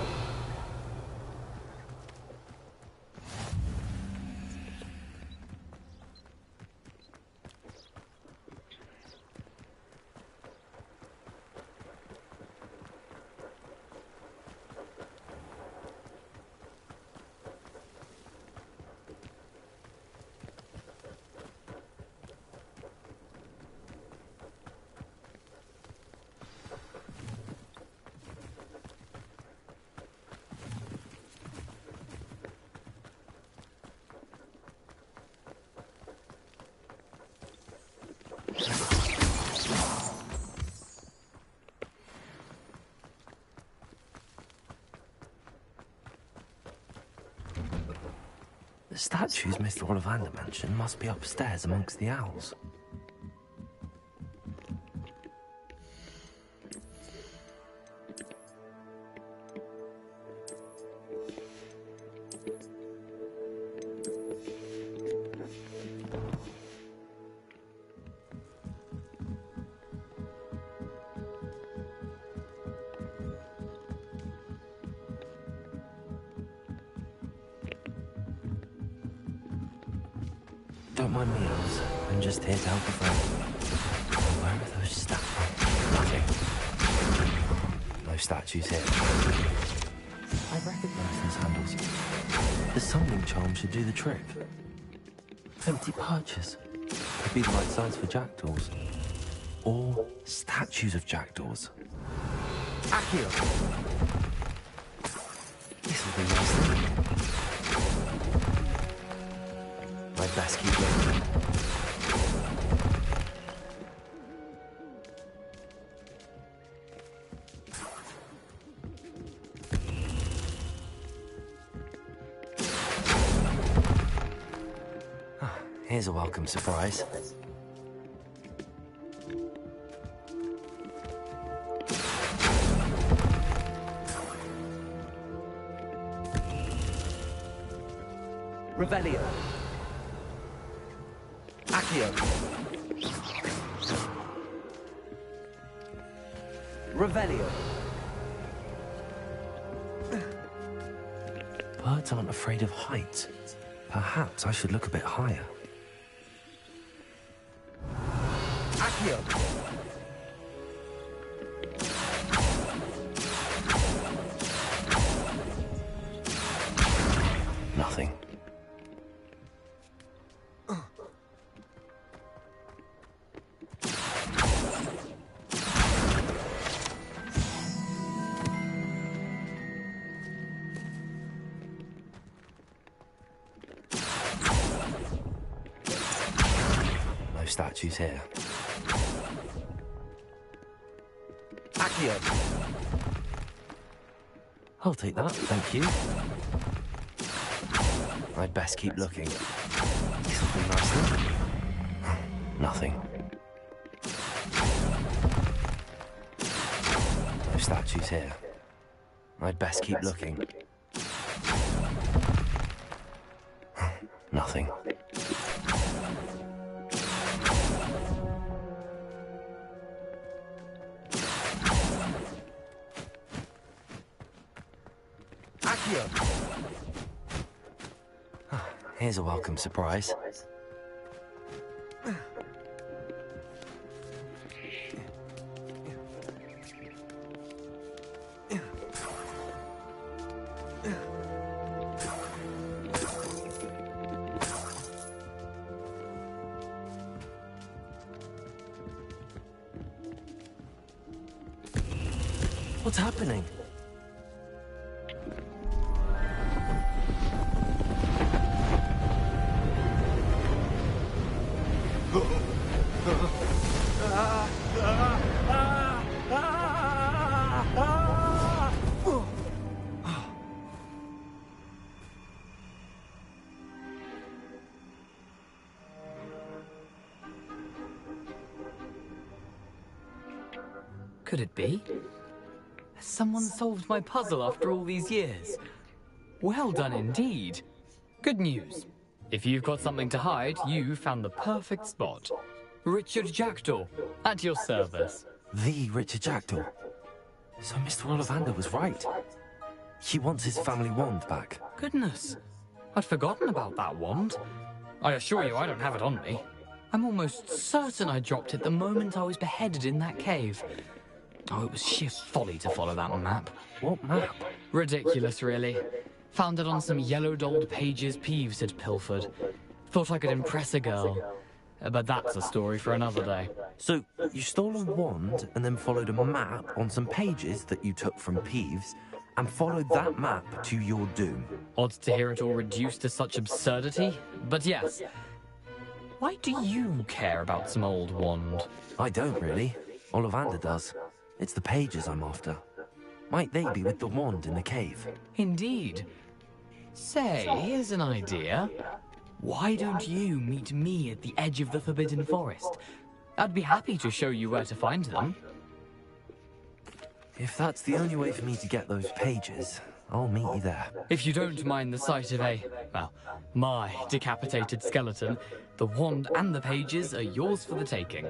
The statues Mr. Ollivander mentioned must be upstairs amongst the owls. Don't mind me, owls. I'm just here to help a friend. Where are those statues? Nothing. No statues here. I recognize those handles. The summoning charm should do the trick. Empty perches. Could be the right size for jackdaws. Or statues of jackdaws. Accio. This will be nice thing. I best keep looking. Here's a welcome surprise. Revelio. Accio. Revelio. Birds aren't afraid of heights. Perhaps I should look a bit higher. Accio. Nothing. No statues here. Accio. I'll take that, thank you. I'd best keep looking. Something nice there? Nothing. No statues here. I'd best keep looking. Nothing. Accio. Here's a welcome surprise. What's happening? Could it be? Has someone solved my puzzle after all these years? Well done indeed. Good news. If you've got something to hide, you found the perfect spot. Richard Jackdaw, at your service. The Richard Jackdaw. So Mr. Ollivander was right. He wants his family wand back. Goodness, I'd forgotten about that wand. I assure you I don't have it on me. I'm almost certain I dropped it the moment I was beheaded in that cave. Oh, it was sheer folly to follow that map. What map? Ridiculous, really. Found it on some yellowed old pages Peeves had pilfered. Thought I could impress a girl. But that's a story for another day. So, you stole a wand and then followed a map on some pages that you took from Peeves and followed that map to your doom. Odd to hear it all reduced to such absurdity, but yes. Why do you care about some old wand? I don't, really. Ollivander does. It's the pages I'm after. Might they be with the wand in the cave? Indeed. Say, here's an idea. Why don't you meet me at the edge of the Forbidden Forest? I'd be happy to show you where to find them. If that's the only way for me to get those pages, I'll meet you there. If you don't mind the sight of my decapitated skeleton, the wand and the pages are yours for the taking.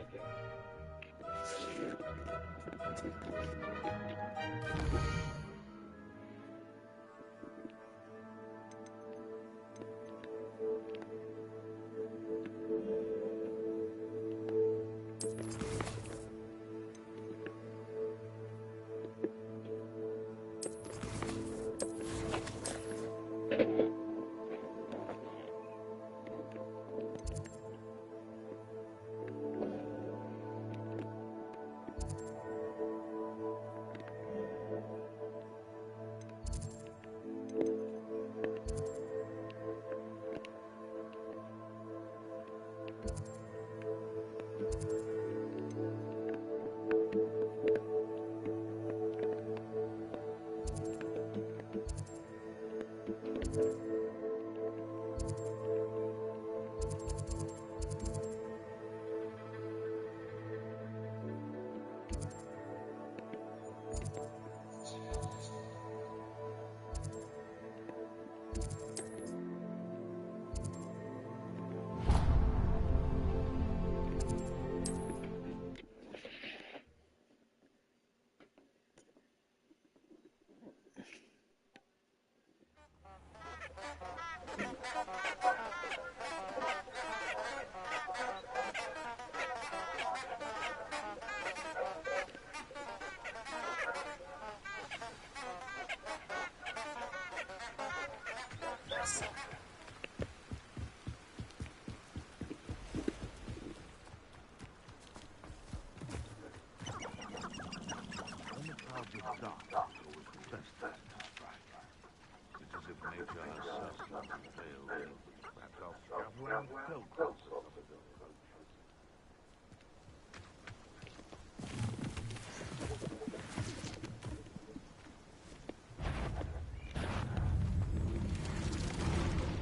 ground cloak.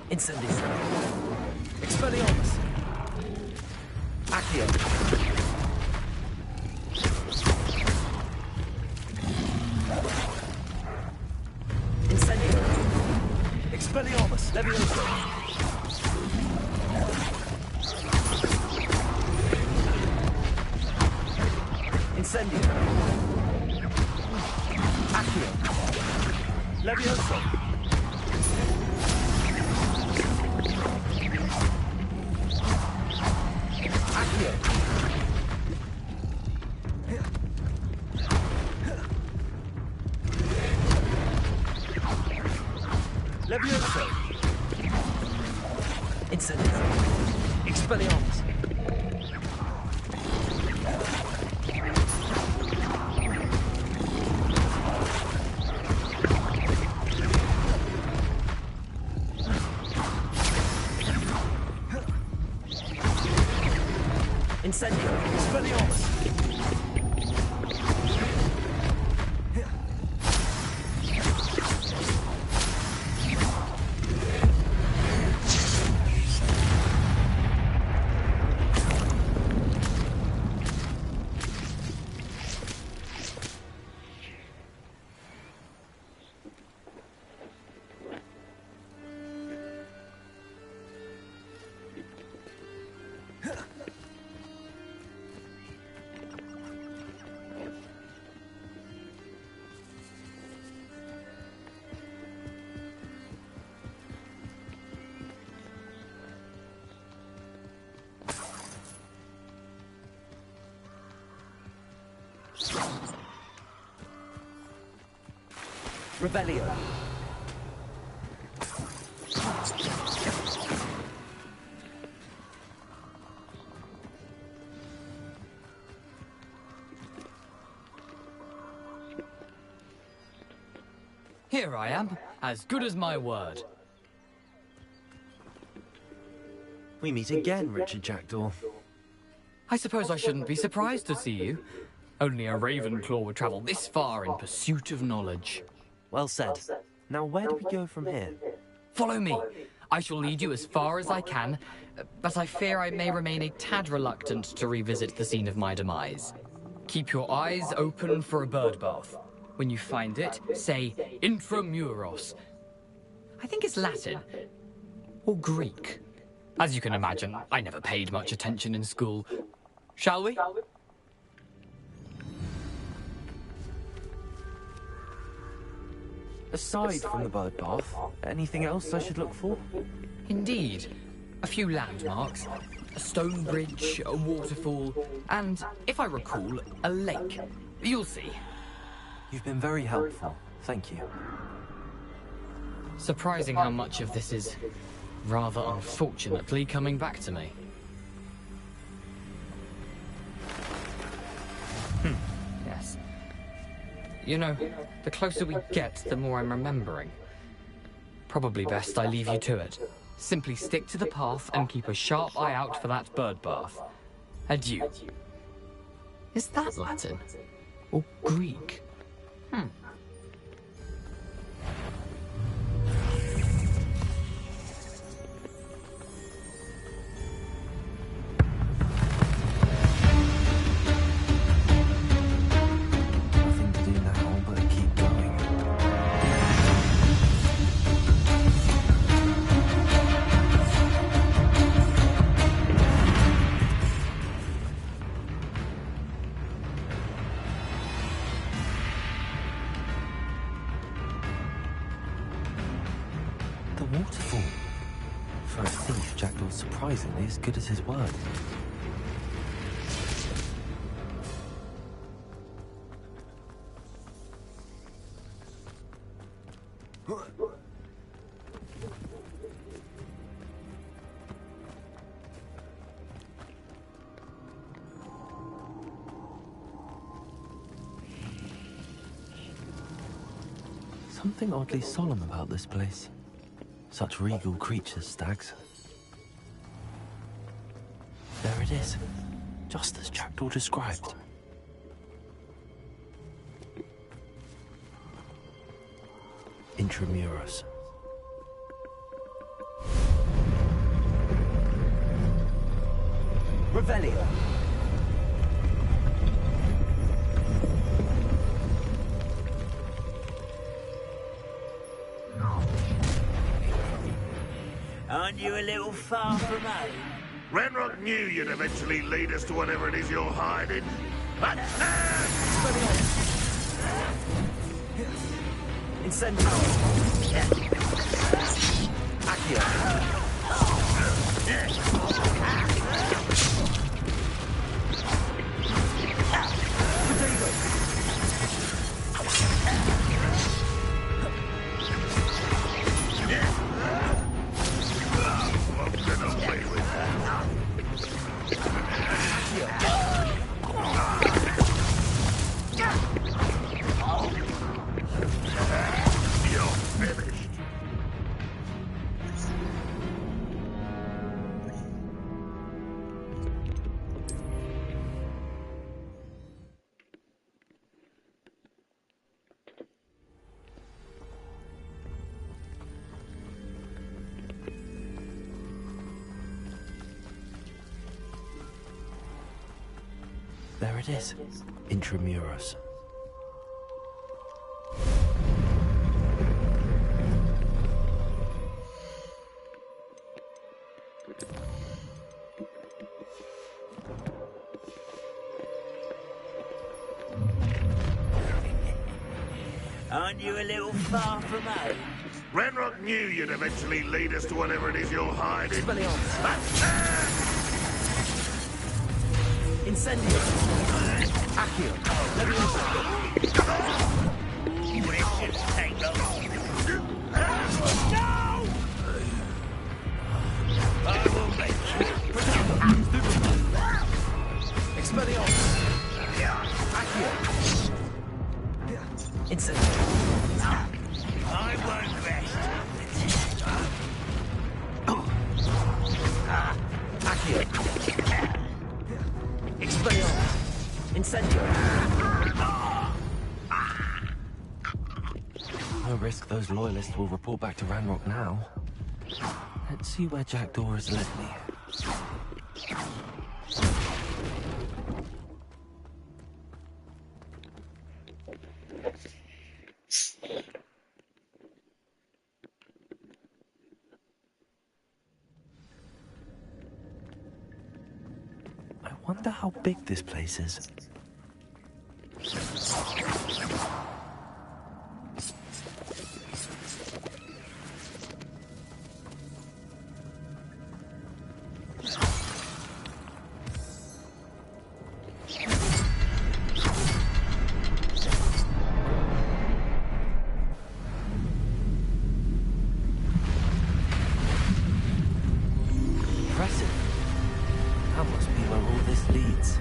Incendies. Expelliarmus. Accio. Incendio. Expelliarmus. Levioso. Incendio. Accio. Levioso. Levioso. Incendio. Expelliarmus. Incendio. Expelliarmus. Rebellion. Here I am, as good as my word. We meet again, Richard Jackdaw. I suppose I shouldn't be surprised to see you. Only a Ravenclaw would travel this far in pursuit of knowledge. Well said. Now where do we go from here? Follow me. I shall lead you as far as I can, but I fear I may remain a tad reluctant to revisit the scene of my demise. Keep your eyes open for a bird bath. When you find it, say Intramuros. I think it's Latin. Or Greek. As you can imagine, I never paid much attention in school. Shall we? Aside from the bird bath, anything else I should look for? Indeed. A few landmarks. A stone bridge, a waterfall, and, if I recall, a lake. You'll see. You've been very helpful. Thank you. Surprising how much of this is, rather unfortunately, coming back to me. Yes. You know, the closer we get, the more I'm remembering. Probably best I leave you to it. Simply stick to the path and keep a sharp eye out for that bird bath. Adieu. Is that Latin? Or Greek? Nothing to do now but keep going. The waterfall. For a thief, Jackdaw's surprisingly as good as his word. Something oddly solemn about this place. Such regal creatures, stags. There it is. Just as Jackdaw described. Intramuros. Revelio. Aren't you a little far from home? Renrock knew you'd eventually lead us to whatever it is you're hiding. Incendio. Accio. There it is. Intramuros. Aren't you a little far from home? Renrock knew you'd eventually lead us to whatever it is you're hiding. Incendio. Accio. This should take long. No! I will make you. Expelliarmus. Accio. Incendio. I won't rest. Accio. Expelliarmus. Incendio. No risk those loyalists will report back to Ranrock now. Let's see where Jackdaw has led me. I wonder how big this place is. Impressive. That must be where all this leads.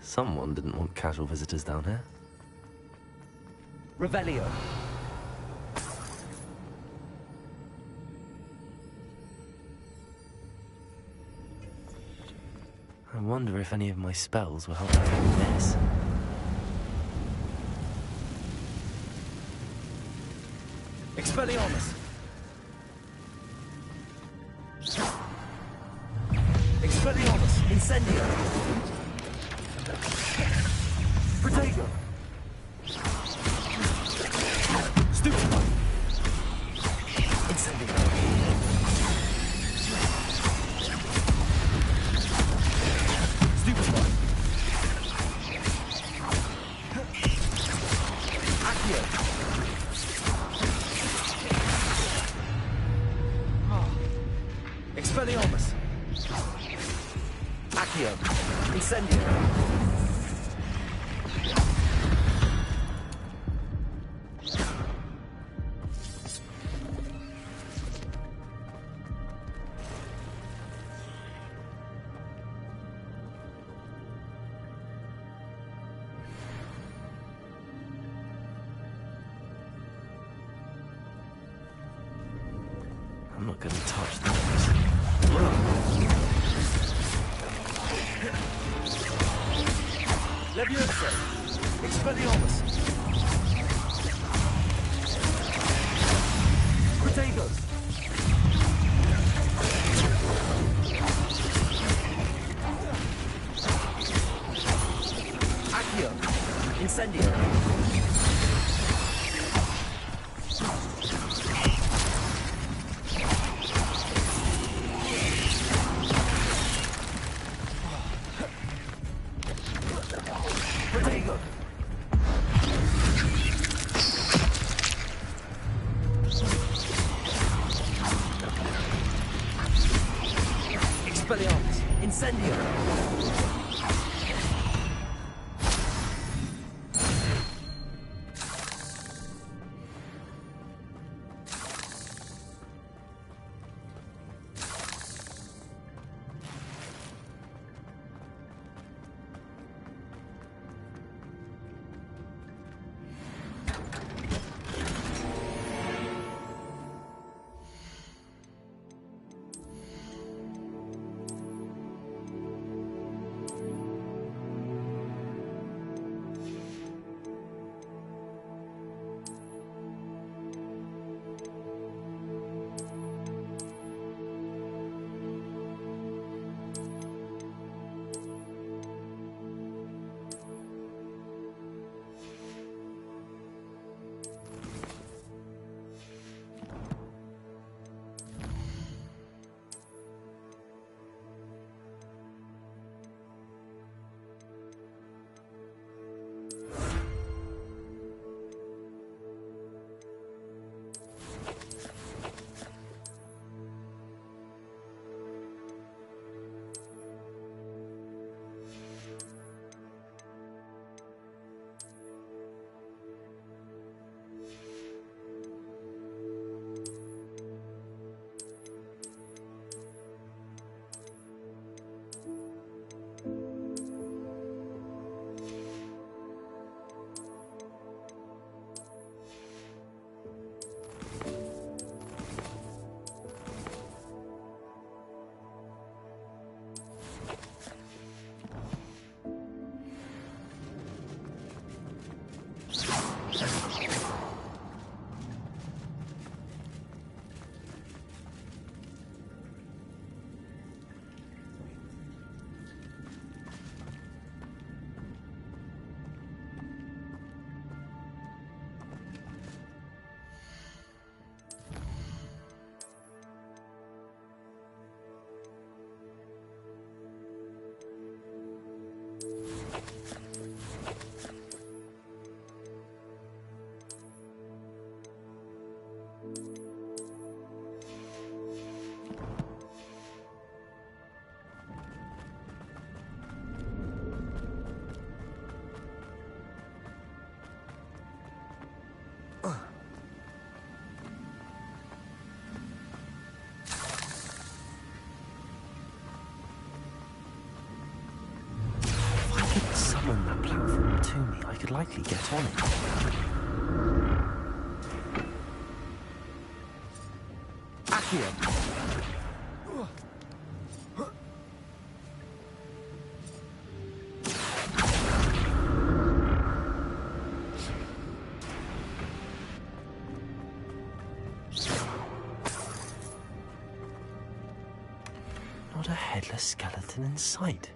Someone didn't want casual visitors down here. Revelio. I wonder if any of my spells will help me through this. Expelliarmus. Expelliarmus. Incendio. Protego. Stupid. Incendio. Stupid one. Accio. Expelliarmus. Accio. Incendio. gonna touch those. Leviosa! Expelliarmus! Protego! Accio! Incendio! Protego! Expelliarmus! Incendio! Summon that platform to me, I could likely get on it. Accio! Not a headless skeleton in sight.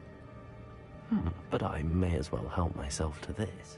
But I may as well help myself to this.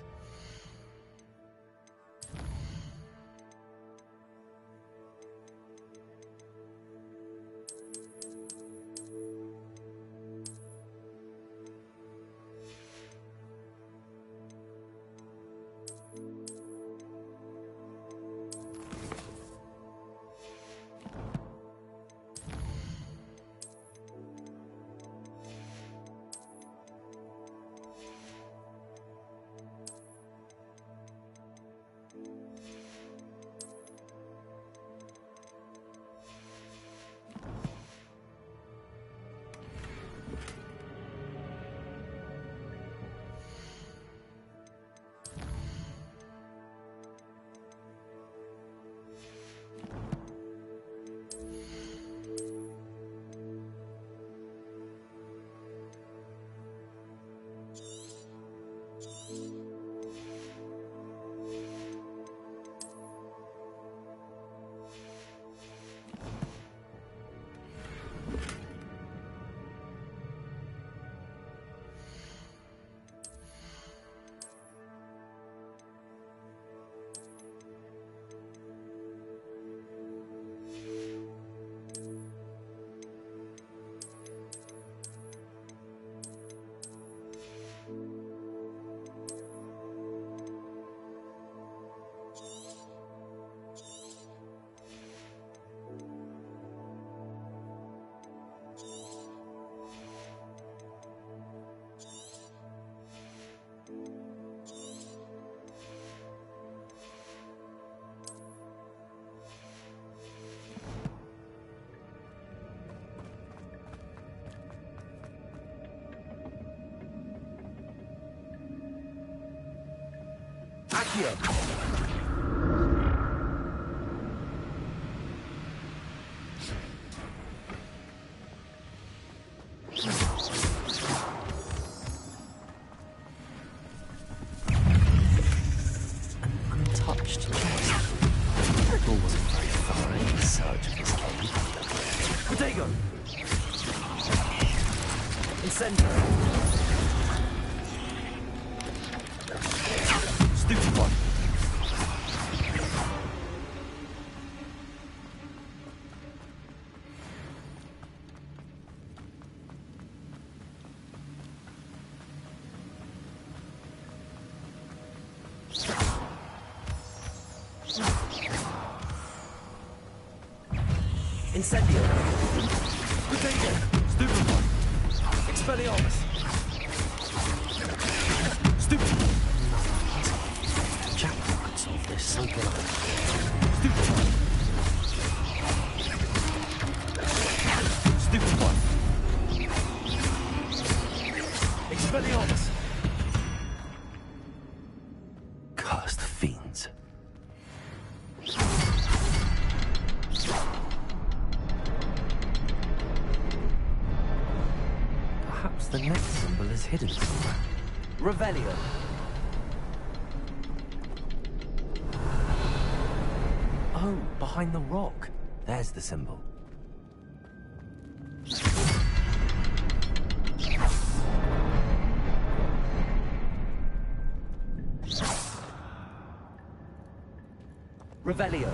Accio. Untouched chest. The door wasn't very thorough in the search of this cave. Protego. Incendio. Stupid one. Incendio. Protego. Stupid one. Expelliarmus. Stupid. Jackdaw could solve this so good. Stupid one. Stupid one. Expelliarmus. Cursed fiends. Perhaps the next symbol is hidden somewhere. Revelio. Oh, behind the rock. There's the symbol. Revelio.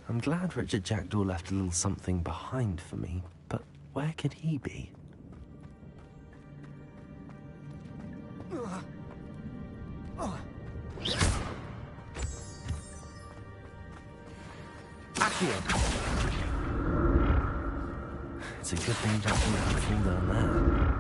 I'm glad Richard Jackdaw left a little something behind for me, but where could he be? Accio. It's a good thing Jackdaw didn't fall down there.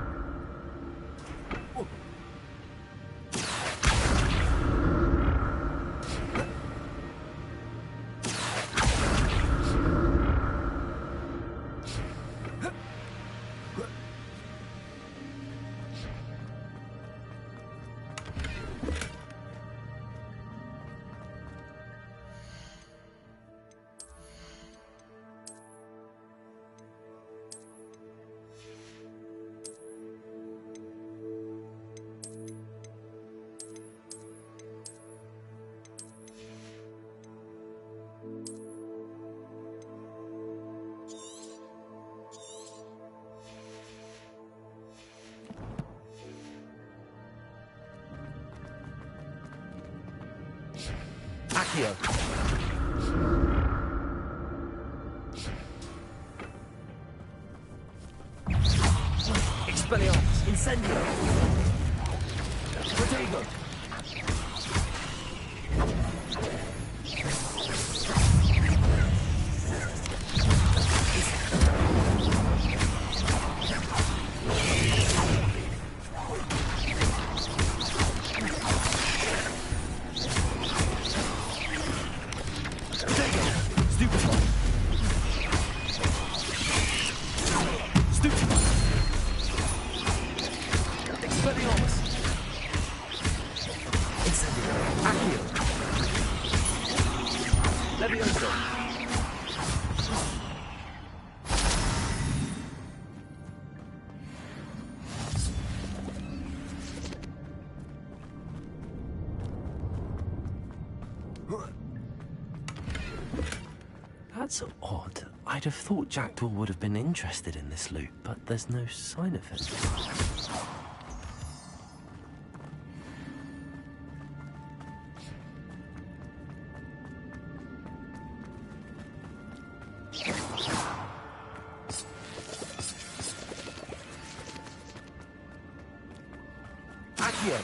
Accio. Expelliarmus. Incendio. Protego. That's odd. I'd have thought Jackdaw would have been interested in this loot, but there's no sign of it. Accio!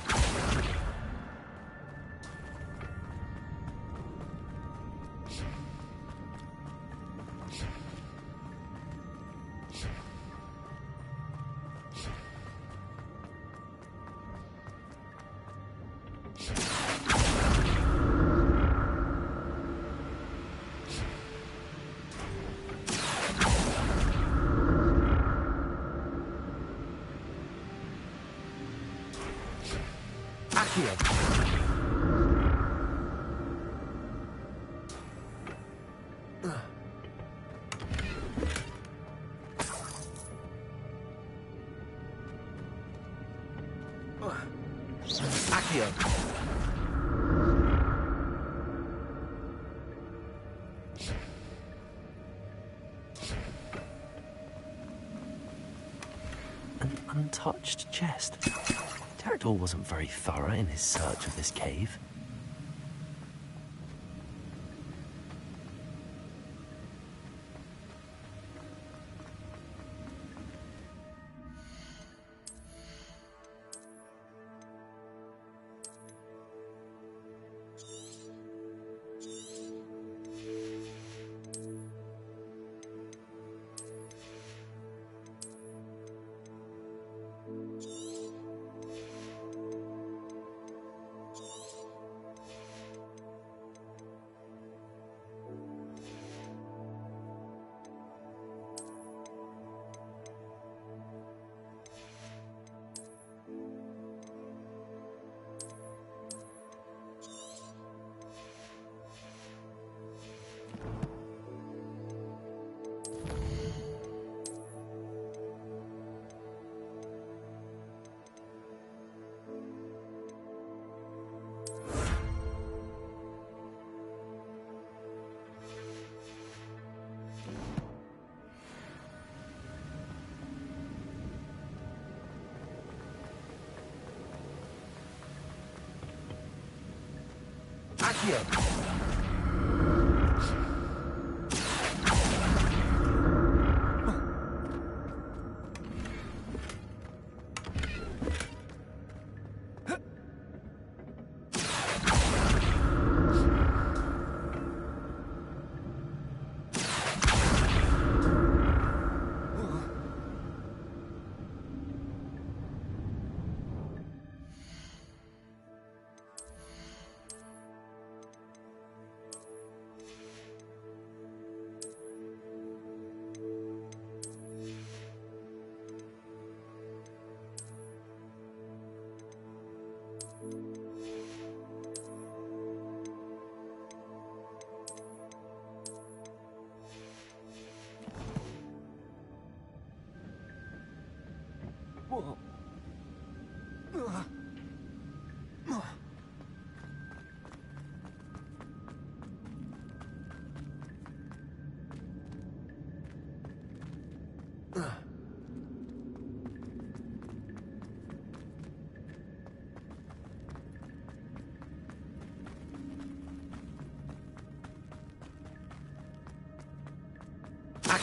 An untouched chest. Jackdaw wasn't very thorough in his search of this cave. Accio!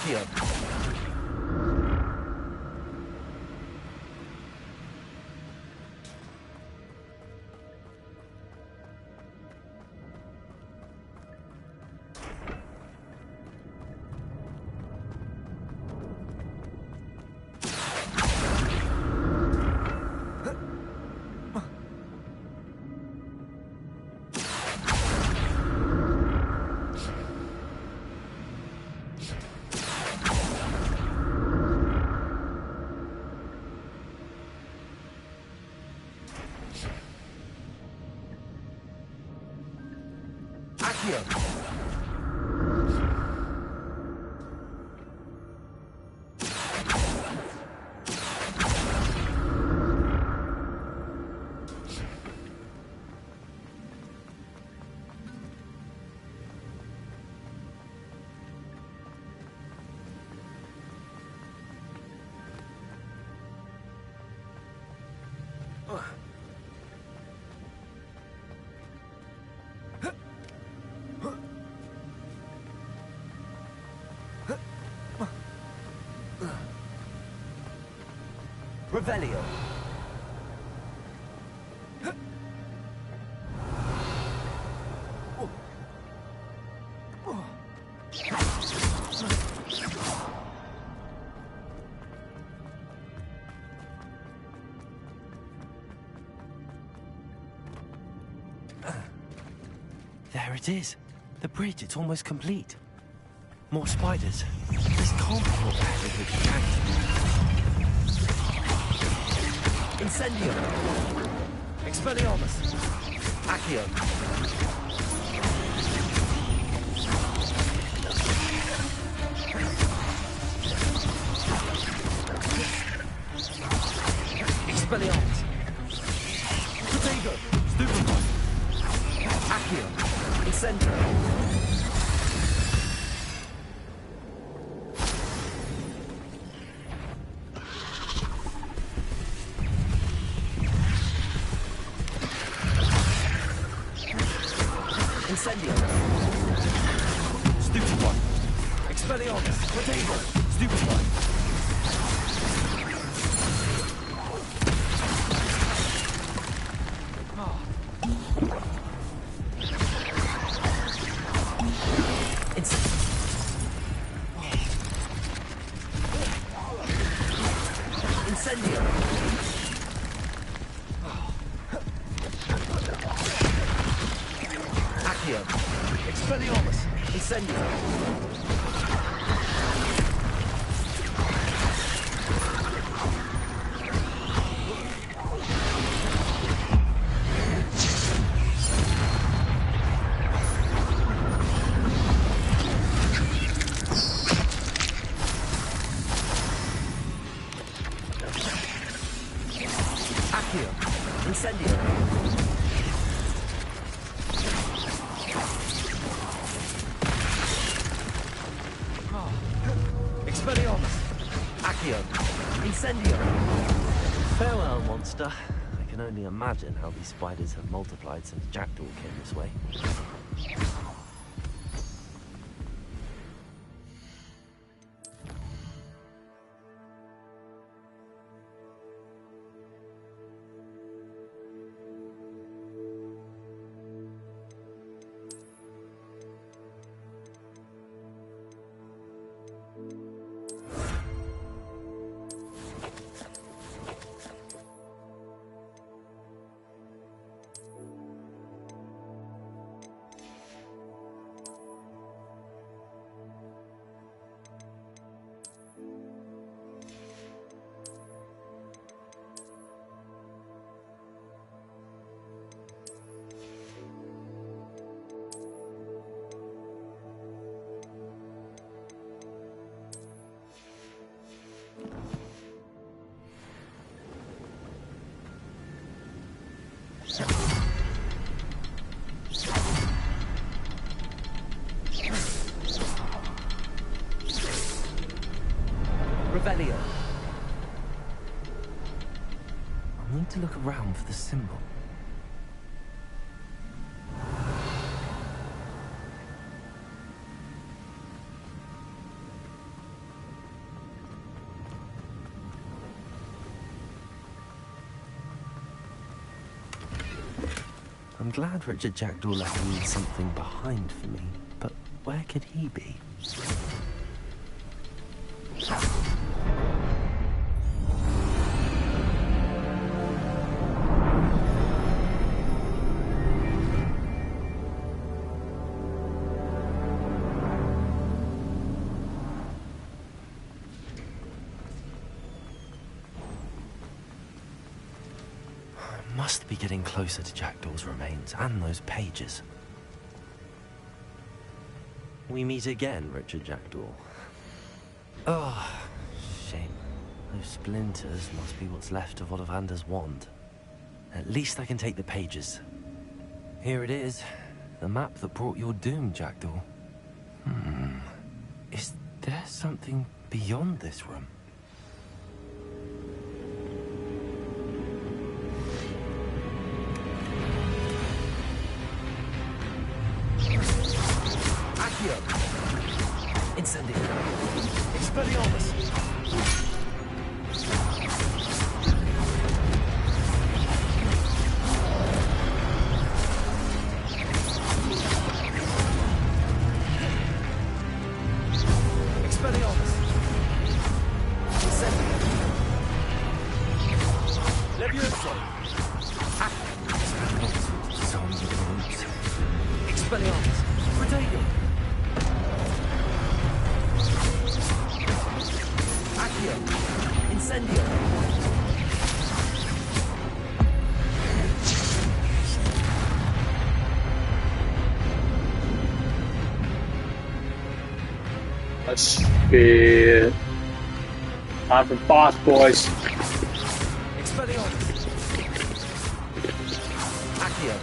Accio! Revelio. There it is. The bridge, it's almost complete. More spiders. This can't be what happened with the Incendio. Expelliarmus. Accio. Expelliarmus. Protego. Stupefy. Accio. Incendio. Incendio. Stupefy. Expelliarmus. Protego. Stupefy. Incendio. Accio. Expelliarmus. Incendio. Accio. Incendio. Expelliarmus. Accio. Incendio. Farewell, monster. I can only imagine how these spiders have multiplied since Jackdaw came this way. Revelio. I need to look around for the symbol. I'm glad Richard Jackdaw left me something behind for me, but where could he be? Must be getting closer to Jackdaw's remains and those pages. We meet again, Richard Jackdaw. Oh, shame. Those splinters must be what's left of Ollivander's wand. At least I can take the pages. Here it is. The map that brought your doom, Jackdaw. Is there something beyond this room? Accio. Incendio. Expelliarmus. Expelliarmus! Protego! Accio! Incendio! Shit. Time for boss, boys. Expelliarmus! Accio!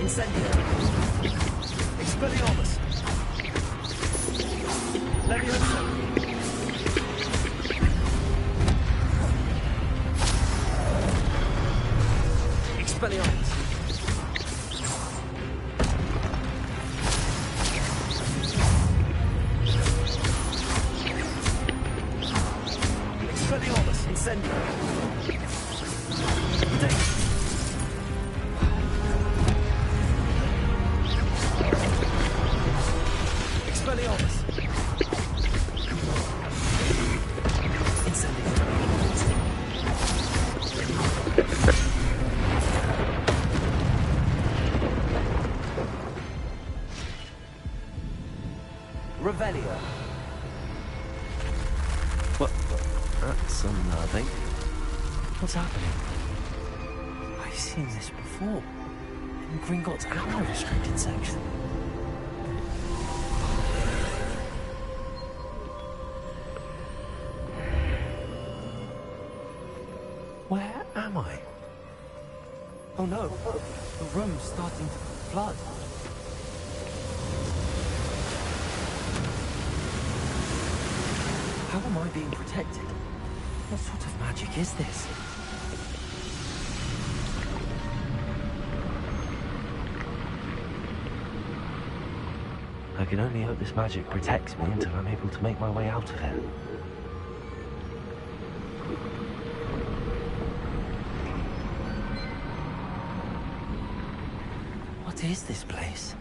Incendio! Expelliarmus! Leviosa! Expelliarmus! Expelliarmus! Incendio! Expelliarmus! Incendio! Revelio. What? That's unnerving. What's happening? I've seen this before. In Gringotts' ammo restricted section. Where am I? Oh no, the room's starting to flood. How am I being protected? What sort of magic is this? I can only hope this magic protects me until I'm able to make my way out of here. What is this place?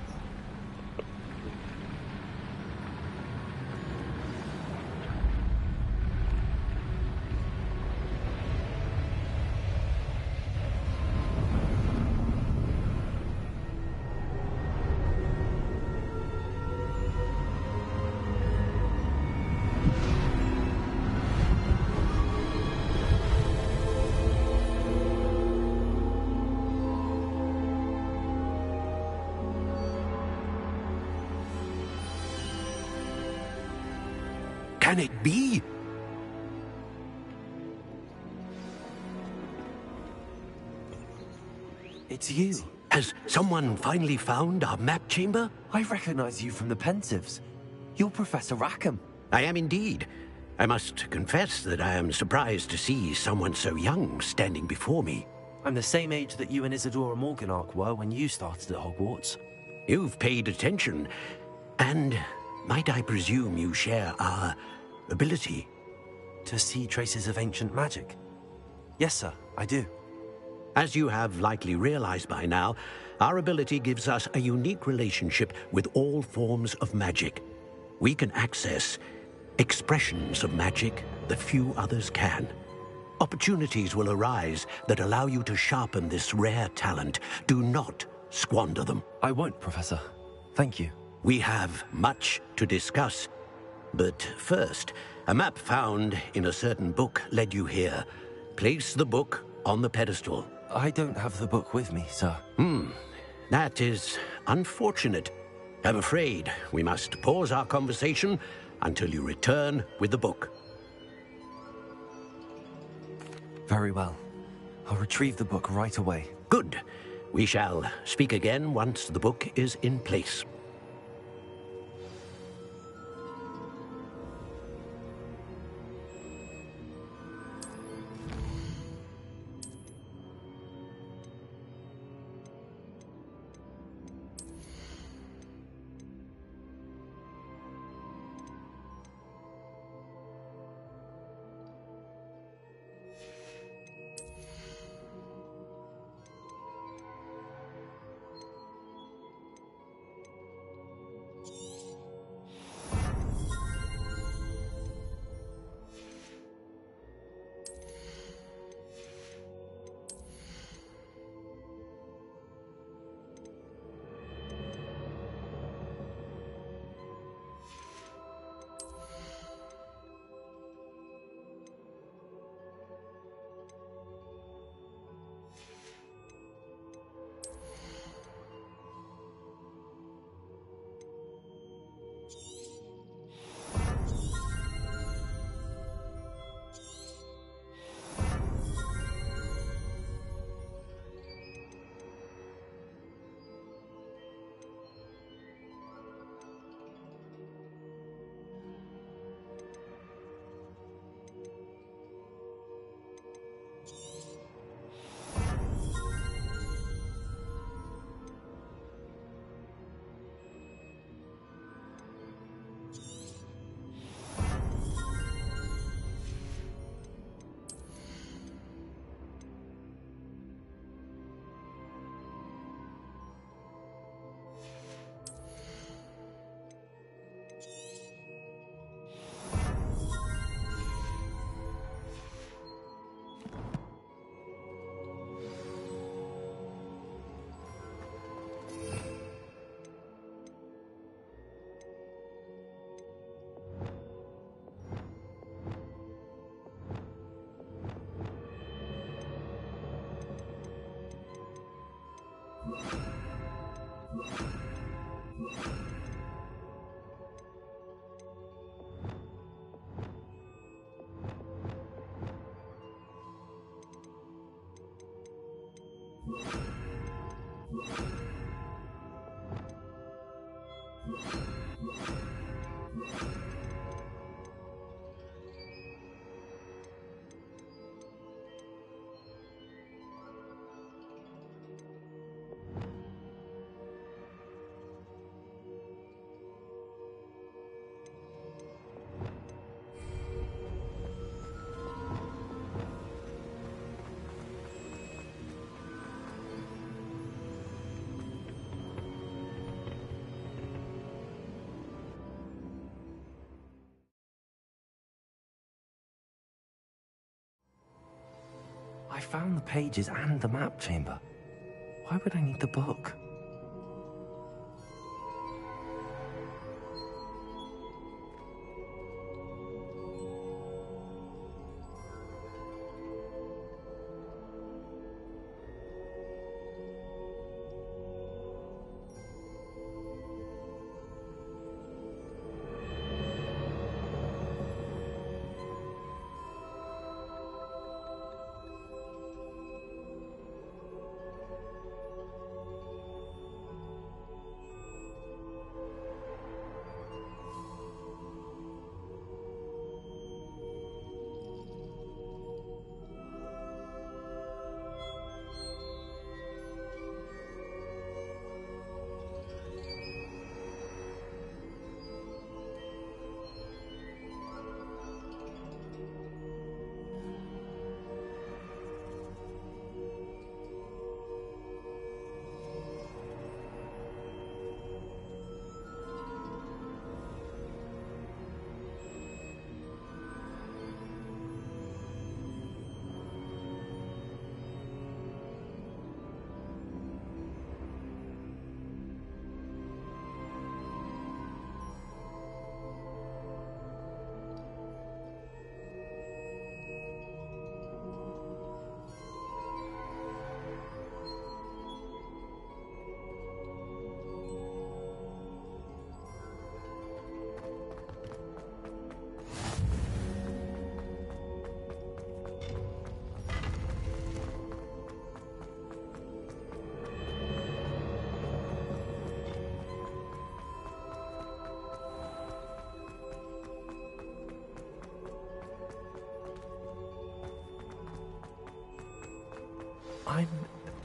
Can it be? It's you. Has someone finally found our map chamber? I recognize you from the Pensives. You're Professor Rackham. I am indeed. I must confess that I am surprised to see someone so young standing before me. I'm the same age that you and Isadora Morganach were when you started at Hogwarts. You've paid attention, and might I presume you share our ability? To see traces of ancient magic? Yes, sir, I do. As you have likely realized by now, our ability gives us a unique relationship with all forms of magic. We can access expressions of magic that few others can. Opportunities will arise that allow you to sharpen this rare talent. Do not squander them. I won't, Professor. Thank you. We have much to discuss. But first, a map found in a certain book led you here. Place the book on the pedestal. I don't have the book with me, sir. That is unfortunate. I'm afraid we must pause our conversation until you return with the book. Very well. I'll retrieve the book right away. Good. We shall speak again once the book is in place. I found the pages and the map chamber. Why would I need the book? I'm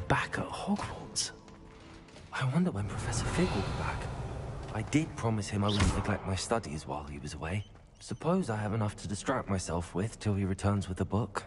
back at Hogwarts. I wonder when Professor Fig will be back. I did promise him I wouldn't neglect my studies while he was away. Suppose I have enough to distract myself with till he returns with the book.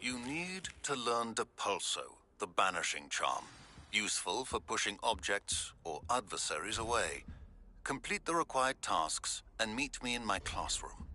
You need to learn Depulso, the banishing charm. Useful for pushing objects or adversaries away. Complete the required tasks and meet me in my classroom.